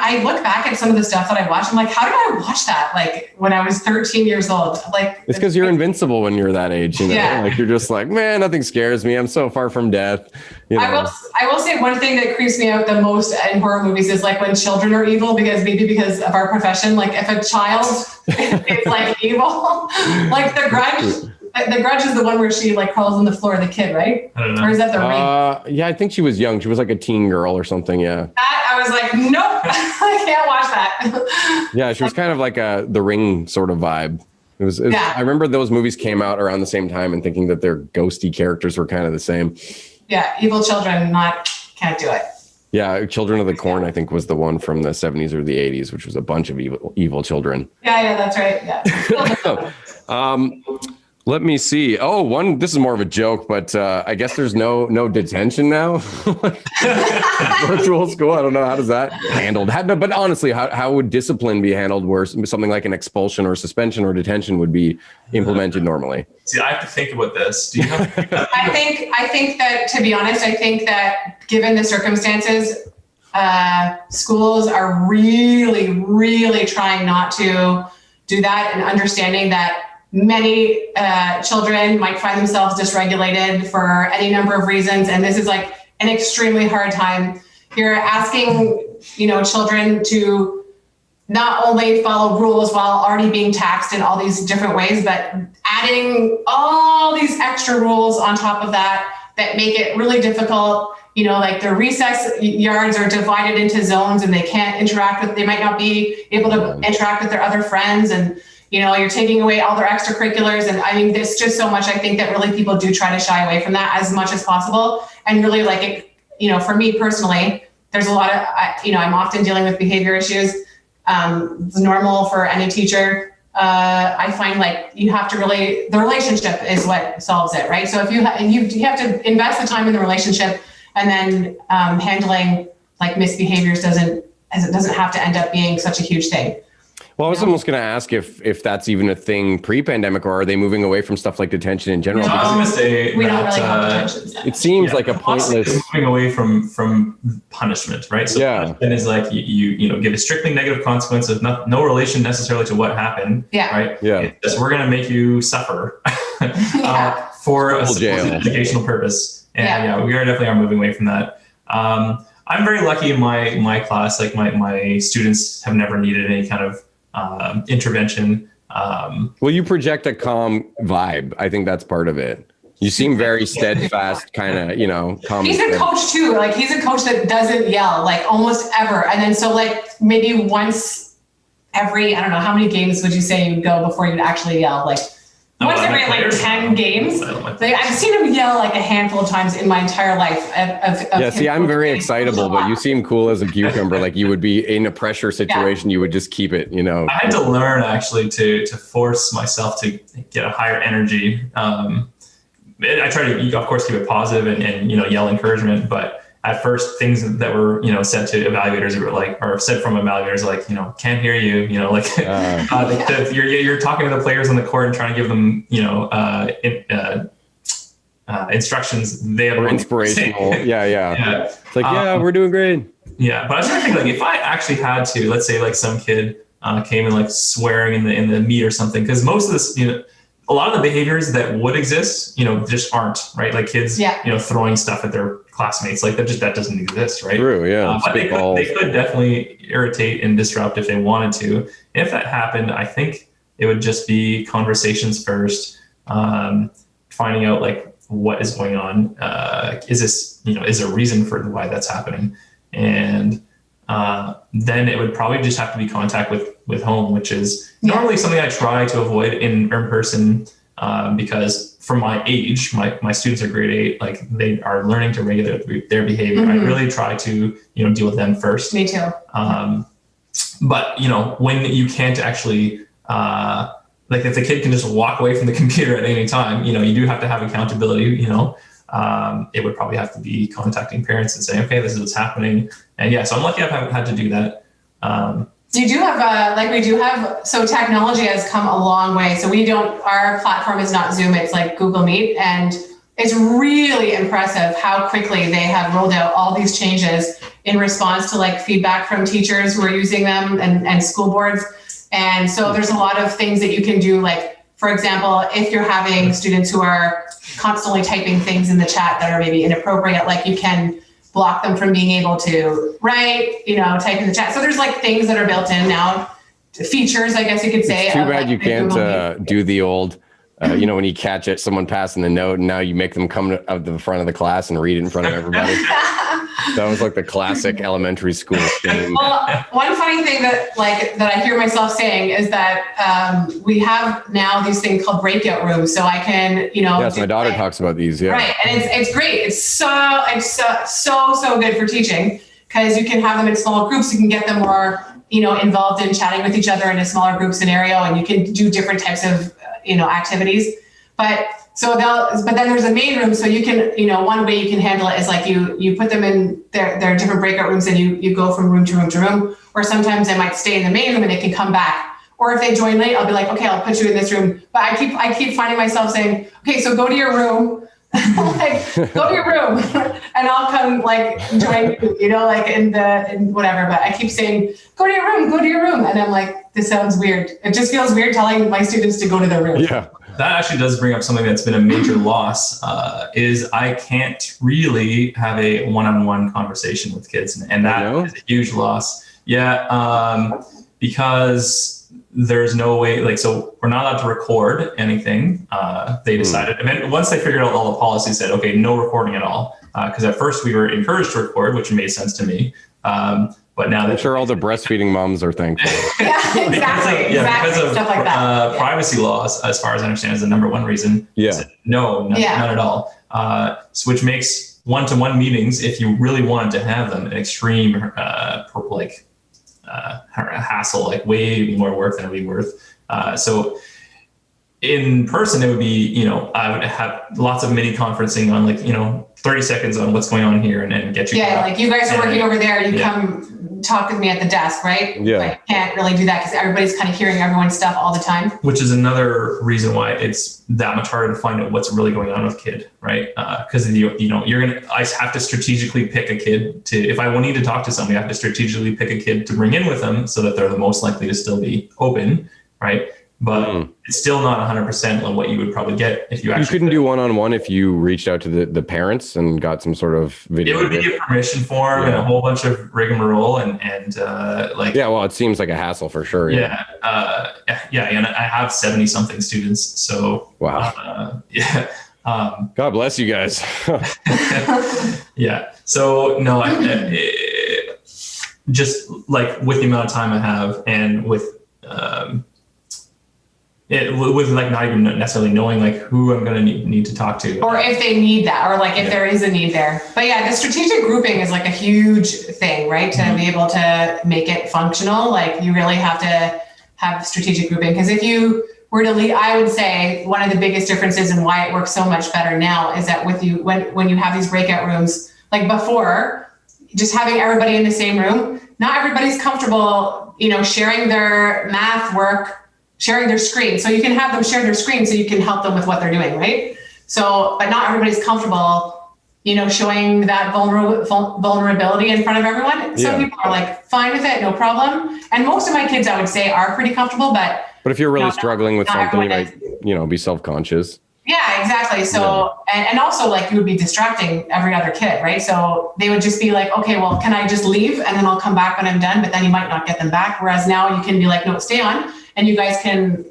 I look back at some of the stuff that I watched. I'm like, how did I watch that? Like when I was 13 years old, like it's because you're invincible when you're that age, like you're just like, man, nothing scares me. I'm so far from death. I will say one thing that creeps me out the most in horror movies is like when children are evil, because of our profession, like if a child is like evil, like The Grudge. The Grudge is the one where she like crawls on the floor of the kid, right? I don't know. Or is that The Ring? Yeah, I think she was young. She was like a teen girl or something. Yeah. That I was like, nope, I can't watch that. Yeah, she was kind of like The Ring sort of vibe. It was I remember those movies came out around the same time and thinking that their ghosty characters were kind of the same. Yeah, evil children, can't do it. Yeah, Children of the Corn, I think, was the one from the 70s or the 80s, which was a bunch of evil children. Yeah, that's right. Yeah. Let me see. Oh, this is more of a joke, but I guess there's no detention now. Virtual school. I don't know. How does that handled? But honestly, how would discipline be handled where something like an expulsion or suspension or detention would be implemented normally? See, I have to think about this. Do you have I think that, to be honest, I think that given the circumstances, schools are really, really trying not to do that, and understanding that many children might find themselves dysregulated for any number of reasons. And this is like an extremely hard time. You're asking, children to not only follow rules while already being taxed in all these different ways, but adding all these extra rules on top of that make it really difficult. Like their recess yards are divided into zones and they might not be able to interact with their other friends. And, you're taking away all their extracurriculars. And I mean, there's just so much, I think, that really people do try to shy away from that as much as possible. And really, like, for me personally, there's a lot of, I'm often dealing with behavior issues. It's normal for any teacher. I find like you have to the relationship is what solves it, right? So if you have to invest the time in the relationship, and then handling like misbehaviors doesn't have to end up being such a huge thing. Well, I was almost going to ask if that's even a thing pre-pandemic, or are they moving away from stuff like detention in general? No, I was going to say we don't really have detention. It seems like a pointless. Moving away from punishment, right? So punishment is like you give a strictly negative consequence of no relation necessarily to what happened. Yeah. Right. Yeah. It's just, we're going to make you suffer for a educational purpose, and we are moving away from that. I'm very lucky in my class. Like my students have never needed any kind of intervention. Well, you project a calm vibe. I think that's part of it. You seem very steadfast, kind of, calm. He's a coach too. Like he's a coach that doesn't yell like almost ever. And then so like maybe once every, I don't know, how many games would you say you'd go before you'd actually yell? Like once every like 10 games. Like, I've seen him yell like a handful of times in my entire life. See, I'm very excitable, but you seem cool as a cucumber. Like you would be in a pressure situation, you would just keep it, I had to learn actually to force myself to get a higher energy. I try to, of course, keep it positive and yell encouragement, but at first things that were, said to evaluators or said from evaluators, like, can't hear you, you're talking to the players on the court and trying to give them, instructions. They have inspirational. Yeah. It's like, we're doing great. Yeah. But I was trying to think, like, if I actually had to, let's say like some kid came and like swearing in the meet or something, because most of this, a lot of the behaviors that would exist, just aren't, right? Like kids, throwing stuff at their classmates, like that doesn't exist, right? True, yeah. But they could definitely irritate and disrupt if they wanted to. And if that happened, I think it would just be conversations first, finding out like what is going on. Is this, is there a reason for why that's happening? And then it would probably just have to be contact with home, which is normally something I try to avoid in person, because for my age, my students are grade 8, like they are learning to regulate their behavior. I really try to, deal with them first. Me too. But, when you can't actually, like if the kid can just walk away from the computer at any time, you do have to have accountability, it would probably have to be contacting parents and saying, okay, this is what's happening. And so I'm lucky I've had to do that. You do have, so technology has come a long way. So our platform is not Zoom, it's like Google Meet. And it's really impressive how quickly they have rolled out all these changes in response to like feedback from teachers who are using them and school boards. And so there's a lot of things that you can do. Like, for example, if you're having students who are constantly typing things in the chat that are maybe inappropriate, like you can block them from being able to write, type in the chat. So there's like things that are built in now, features, I guess you could say. It's too bad you can't do the old, when you catch someone passing the note and now you make them come out to the front of the class and read it in front of everybody. That was like the classic elementary school thing. Well, one funny thing that I hear myself saying is that we have now these things called breakout rooms. So I can, Yes, my daughter talks about these. Yeah. Right. And it's great. It's so good for teaching, because you can have them in small groups. You can get them more, involved in chatting with each other in a smaller group scenario, and you can do different types of, activities. But then there's a main room. So you can, one way you can handle it is like you put them in their different breakout rooms, and you go from room to room to room, or sometimes they might stay in the main room and they can come back. Or if they join late, I'll be like, okay, I'll put you in this room. But I keep finding myself saying, okay, so go to your room, like, go to your room and I'll come like join you, you know, like in whatever. But I keep saying, go to your room. And I'm like, this sounds weird. It just feels weird telling my students to go to their room. Yeah. That actually does bring up something that's been a major loss, is I can't really have a one-on-one conversation with kids. And that is a huge loss. Yeah. Because there's no way, like, so we're not allowed to record anything. They decided, and then once they figured out all the policies, said, okay, no recording at all. Because at first we were encouraged to record, which made sense to me. But now I'm sure all the breastfeeding moms are thankful. Yeah, exactly. Because of stuff like that. Privacy laws, as far as I understand, is the number one reason. Yeah. None at all. So which makes one-to-one meetings, if you really wanted to have them, an extreme, hassle, like way more work than it would be worth. So in person, it would be, I would have lots of mini conferencing on 30 seconds on what's going on here and get you. Yeah, like you guys are working over there, you come talk with me at the desk, right? Yeah. I can't really do that because everybody's kind of hearing everyone's stuff all the time. Which is another reason why it's that much harder to find out what's really going on with kid, right? Because I have to strategically pick a kid if I need to talk to somebody, I have to strategically pick a kid to bring in with them so that they're the most likely to still be open, right? But it's still not 100% on what you would probably get if you actually. You couldn't do one-on-one if you reached out to the parents and got some sort of video. It would be a permission form and a whole bunch of rigmarole and Yeah, well, it seems like a hassle for sure. Yeah. And I have 70-something students, so. Wow. God bless you guys. Yeah. So no, just like with the amount of time I have and with not even necessarily knowing like who I'm going to need to talk to, or if they need that, or like if there is a need there. But yeah, the strategic grouping is like a huge thing, right? To be able to make it functional, like you really have to have strategic grouping. Because if you were to lead, I would say one of the biggest differences and why it works so much better now is that with you, when you have these breakout rooms, like before, just having everybody in the same room, not everybody's comfortable, sharing their math work, sharing their screen. So you can have them share their screen so you can help them with what they're doing, right? So, but not everybody's comfortable, showing that vulnerability in front of everyone. Some people are like, fine with it, no problem. And most of my kids, I would say, are pretty comfortable, but if you're really struggling with something, you might, be self-conscious. Yeah, exactly. So, and also like you would be distracting every other kid, right? So they would just be like, okay, well, can I just leave? And then I'll come back when I'm done, but then you might not get them back. Whereas now you can be like, no, stay on. And you guys can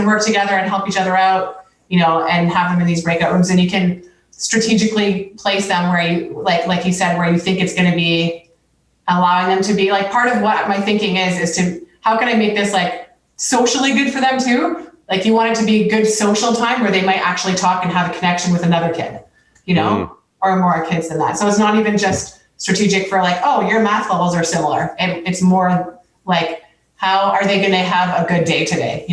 work together and help each other out, and have them in these breakout rooms, and you can strategically place them where you like you said, where you think it's going to be allowing them to be like. Part of what my thinking is to how can I make this like socially good for them too? Like you want it to be good social time where they might actually talk and have a connection with another kid, or more kids than that. So it's not even just strategic for like, oh, your math levels are similar. It's more like, how are they going to have a good day today?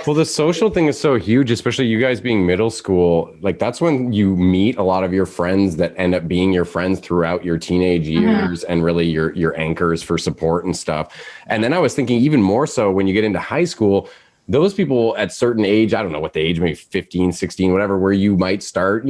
Well, the social thing is so huge, especially you guys being middle school. Like that's when you meet a lot of your friends that end up being your friends throughout your teenage years and really your anchors for support and stuff. And then I was thinking even more so when you get into high school, those people at certain age, I don't know what the age, maybe 15, 16, whatever, where you might start,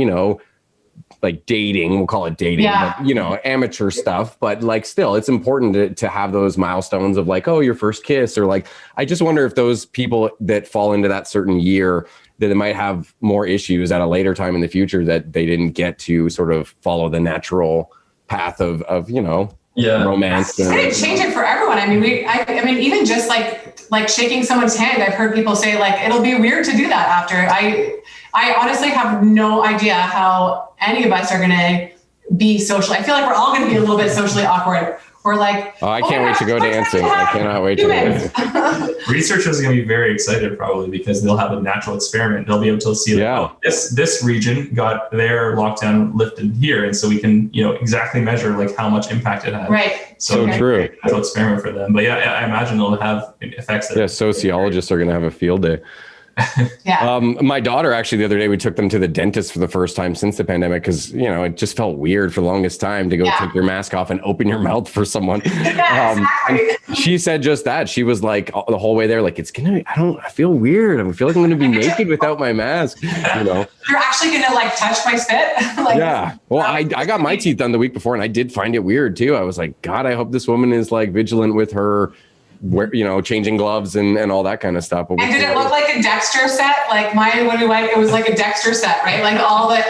like dating, we'll call it dating, but, amateur stuff. But like, still, it's important to have those milestones of like, oh, your first kiss, or like, I just wonder if those people that fall into that certain year, that they might have more issues at a later time in the future that they didn't get to sort of follow the natural path of romance. I didn't change it for everyone. I mean, even just like shaking someone's hand, I've heard people say like, it'll be weird to do that after. I honestly have no idea how any of us are going to be social. I feel like we're all going to be a little bit socially awkward. We're like, oh, I can't wait to go dancing. I cannot wait to go dancing. Researchers are going to be very excited probably because they'll have a natural experiment. They'll be able to see this region got their lockdown lifted here. And so we can, exactly measure like how much impact it had. Right. So true. Natural experiment for them. But yeah, I imagine it'll have effects. Sociologists are going to have a field day. Yeah. My daughter, actually, the other day, we took them to the dentist for the first time since the pandemic because, it just felt weird for the longest time to go take your mask off and open your mouth for someone. Exactly. She said just that. She was like, the whole way there, like, I feel weird. I feel like I'm going to be naked without my mask. You're actually going to like touch my spit? Yeah. Well, I got my teeth done the week before and I did find it weird too. I was like, God, I hope this woman is like vigilant with her changing gloves and all that kind of stuff. But and did it look like a Dexter set? Like mine, when we went, it was like a Dexter set, right? Like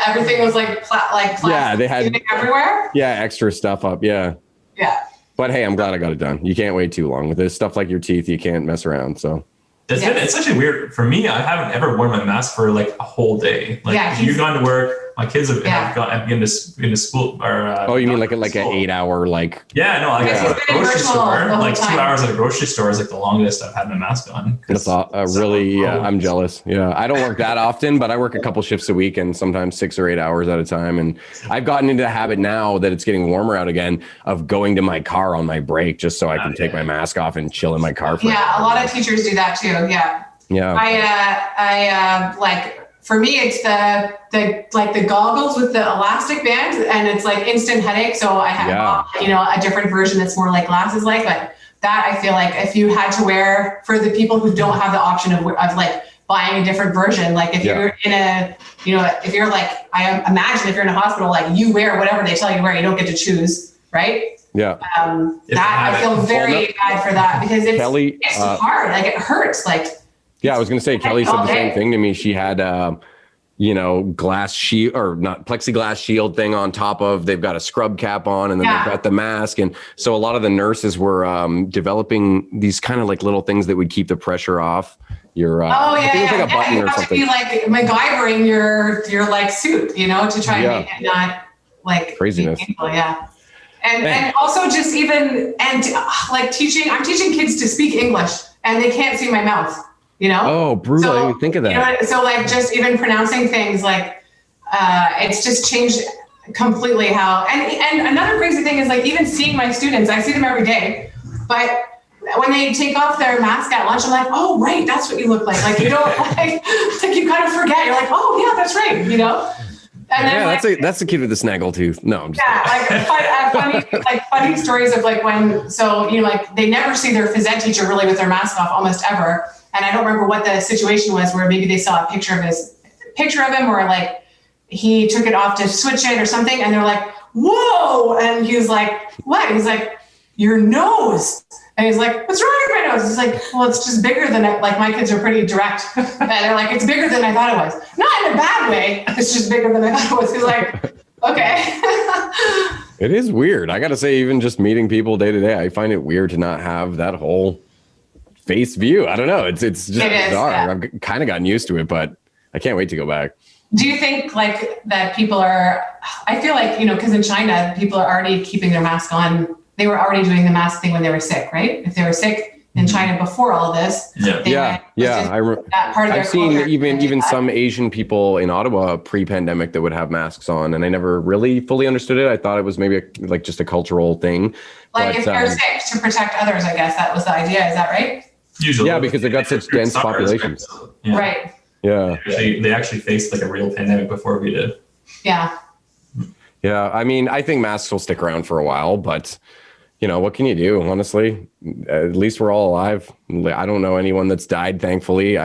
everything was like plastic. Yeah, they had everywhere. Yeah, extra stuff up. Yeah. Yeah. But hey, I'm glad I got it done. You can't wait too long with this stuff like your teeth. You can't mess around. So. It's actually weird for me. I haven't ever worn my mask for like a whole day. Like you've gone to work. My kids have been into school. Or you mean like an 8 hour like? Yeah, no, I guess at a grocery store, like 2 hours at a grocery store is like the longest I've had my mask on. That's really. I'm jealous. Yeah, I don't work that often, but I work a couple shifts a week and sometimes 6 or 8 hours at a time. And I've gotten into the habit now that it's getting warmer out again of going to my car on my break just so I can take my mask off and chill in my car. A lot of teachers do that too. Yeah. Yeah. I like, for me, it's the goggles with the elastic band and it's like instant headache. So I have, a different version that's more like glasses like, but that I feel like if you had to wear for the people who don't have the option of like buying a different version, like if you're in a, if you're like, I imagine if you're in a hospital, like you wear whatever they tell you to wear, you don't get to choose. Right. Yeah. That I feel very bad for that because it's hard. Like it hurts. Like, yeah, I was going to say, Kelly said the same thing to me. She had, glass shield or not plexiglass shield thing on top of, they've got a scrub cap on and then they've got the mask. And so a lot of the nurses were developing these kind of like little things that would keep the pressure off your, I think it was like a button or something. You have to be like MacGyvering your like suit, to try and make it not like craziness. Painful, And also just like teaching, I'm teaching kids to speak English and they can't see my mouth. Oh, brutal. So, I didn't think of that. So like just even pronouncing things like, it's just changed completely how, and another crazy thing is like even seeing my students, I see them every day, but when they take off their mask at lunch, I'm like, oh, right. That's what you look like. Like, you don't like you kind of forget. You're like, oh yeah, that's right. And then that's the kid with the snaggle tooth. No, I'm just funny stories of like when, like they never see their phys ed teacher really with their mask off almost ever. And I don't remember what the situation was where maybe they saw a picture of him or like he took it off to switch it or something. And they're like, whoa. And he was like, what? He's like, your nose. And he's like, what's wrong with my nose? He's like, well, it's just bigger than like my kids are pretty direct. And they're like, it's bigger than I thought it was. Not in a bad way. It's just bigger than I thought it was. He's like, okay. It is weird. I got to say, even just meeting people day to day, I find it weird to not have that whole face view. I don't know. It's just bizarre. Yeah. I've kind of gotten used to it, but I can't wait to go back. Do you think like that people are, I feel like, because in China, people are already keeping their mask on. They were already doing the mask thing when they were sick, right? If they were sick in China before all of this. I've seen even some Asian people in Ottawa pre-pandemic that would have masks on, and I never really fully understood it. I thought it was maybe just a cultural thing. Like if they're sick to protect others, I guess that was the idea. Is that right? Usually. Yeah, because they've got such dense populations. Yeah. Right. Yeah. They actually faced like a real pandemic before we did. Yeah. Yeah. I mean, I think masks will stick around for a while, but what can you do? Honestly, at least we're all alive. I don't know anyone that's died, thankfully.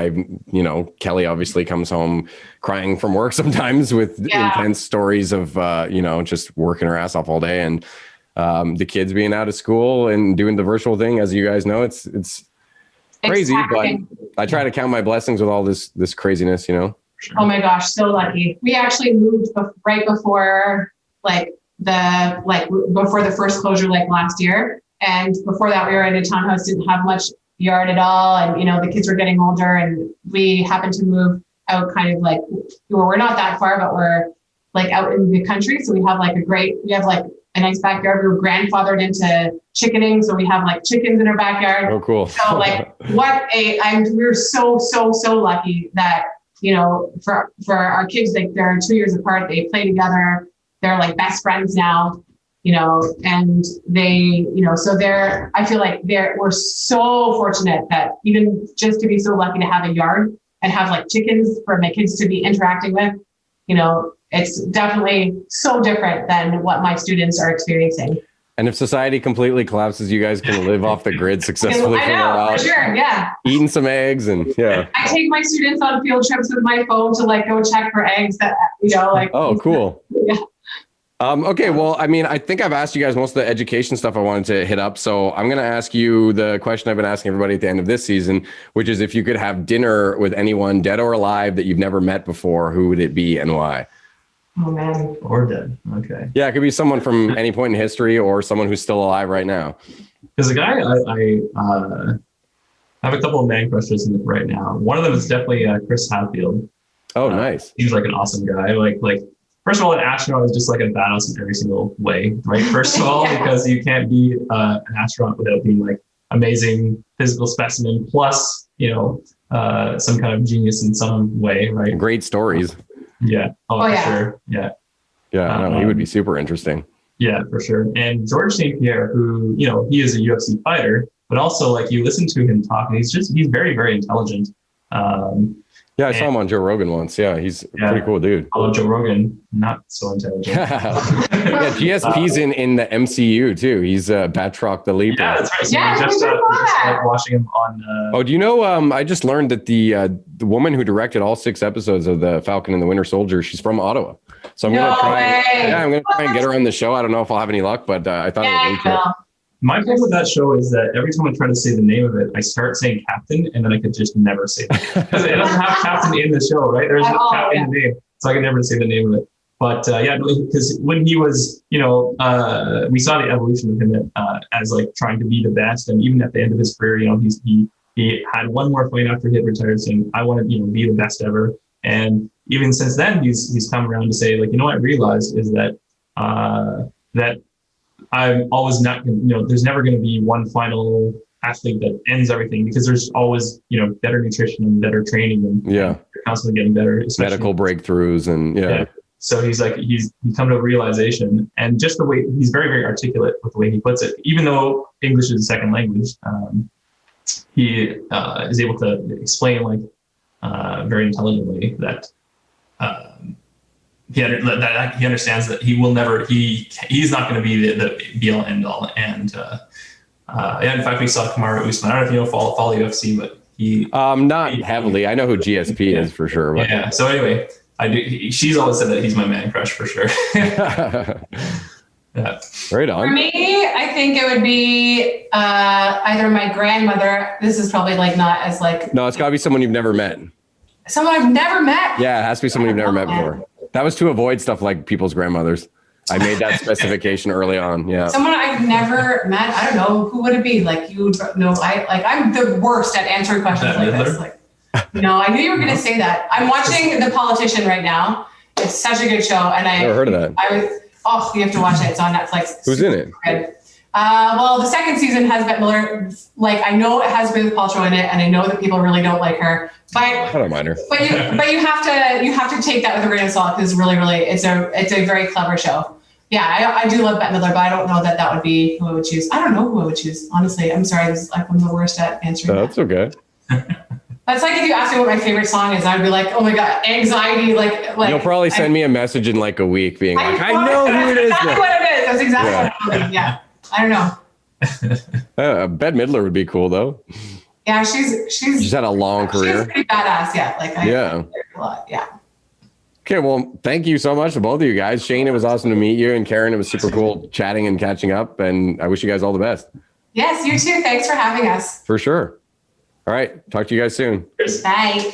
Kelly obviously comes home crying from work sometimes with intense stories of, just working her ass off all day. And the kids being out of school and doing the virtual thing, as you guys know, it's crazy, but I try to count my blessings with all this craziness, Oh my gosh, so lucky. We actually moved right before before the first closure last year. And before that, we were in a townhouse, didn't have much yard at all. And, the kids were getting older and we happened to move out kind of we're not that far, but we're out in the country. So we have a nice backyard. We were grandfathered into chickening. So we have chickens in our backyard. Oh, cool. So we're so lucky that, for our kids, they're 2 years apart. They play together. They're best friends now, and they, so I feel like we're so fortunate that even just to be so lucky to have a yard and have like chickens for my kids to be interacting with, you know, it's definitely so different than what my students are experiencing. And if society completely collapses, you guys can live off the grid successfully. I know, for sure, yeah. Eating some eggs and yeah. I take my students on field trips with my phone to like go check for eggs that, you know, like. Oh, cool. Yeah. Okay, well, I mean, I think I've asked you guys most of the education stuff I wanted to hit up. So I'm going to ask you the question I've been asking everybody at the end of this season, which is if you could have dinner with anyone dead or alive that you've never met before, who would it be and why? Oh, man. Or dead. Okay. Yeah, it could be someone from any point in history or someone who's still alive right now. There's a guy I have a couple of man crushes right now. One of them is definitely Chris Hadfield. Oh, nice. He's like an awesome guy. Like first of all, an astronaut is just like a badass in every single way, right? First of all, because you can't be an astronaut without being like amazing physical specimen, plus, you know, some kind of genius in some way, right? Great stories. Yeah. Oh, for sure. Yeah. Yeah, no, he would be super interesting. Yeah, for sure. And George St. Pierre, who, you know, he is a UFC fighter, but also like you listen to him talk, and he's very, very intelligent. Yeah, I saw him on Joe Rogan once. Yeah, he's a pretty cool dude. Although Joe Rogan, not so intelligent. Yeah, GSP's in the MCU too. He's Batroc the Leaper. Yeah, that's right. So Yeah, we just like watching him on. Oh, do you know? I just learned that the woman who directed all 6 episodes of the Falcon and the Winter Soldier, she's from Ottawa. So I'm gonna try. Yeah, I'm gonna try and get her on the show. I don't know if I'll have any luck, but I thought it was really cool. My problem with that show is that every time I try to say the name of it, I start saying Captain, and then I could just never say that because it doesn't have Captain in the show, right? There's no Captain in the name, so I can never say the name of it. But yeah, because when he was, you know, we saw the evolution of him as like trying to be the best, and even at the end of his career, you know, he had one more fight after he had retired, saying, "I want to, you know, be the best ever." And even since then, he's come around to say, like, you know, what I realized is that that I'm always not, you know, there's never going to be one final athlete that ends everything, because there's always, you know, better nutrition and better training, and you're constantly getting better. Medical breakthroughs and So he's come to a realization, and just the way he's very, very articulate with the way he puts it. Even though English is a second language, he is able to explain like very intelligently that. He understands that he will never, he's not going to be the be all end all. And in fact, we saw Kamaru Usman. I don't know if you know follow UFC, but he not heavily. I know who GSP is for sure. But. Yeah. So anyway, I do. She's always said that he's my man crush for sure. Yeah. Right on. For me, I think it would be either my grandmother. This is probably like not as like. No, it's got to be someone you've never met. Someone I've never met. Yeah, it has to be someone you've never met before. That was to avoid stuff like people's grandmothers. I made that specification early on. Yeah. Someone I've never met. I don't know, who would it be? Like you would know. I'm the worst at answering questions like this. Like, no, I knew you were going to say that. I'm watching The Politician right now. It's such a good show, and I never heard of that. You have to watch it. It's on Netflix. Who's in it? Good. Well, the second season has Bette Midler. Like, I know it has Gwyneth Paltrow in it, and I know that people really don't like her. But I don't mind her. But you have to take that with a grain of salt, because really, it's a very clever show. Yeah, I do love Bette Midler, but I don't know that would be who I would choose. I don't know who I would choose. Honestly, I'm sorry. I'm the worst at answering. That's okay. That's like if you asked me what my favorite song is, I'd be like, oh my God, anxiety. Like you'll probably send me a message in like a week being like, I know who it is. That's exactly what it is. That's exactly what it is. Yeah. I don't know. Bette Midler would be cool though. Yeah, she's had a long career. She's pretty badass. Yeah. Like I a lot. Yeah. Okay, well, thank you so much to both of you guys. Shane, it was awesome to meet you, and Karin, it was super cool chatting and catching up, and I wish you guys all the best. Yes, you too. Thanks for having us. For sure. All right. Talk to you guys soon. Bye.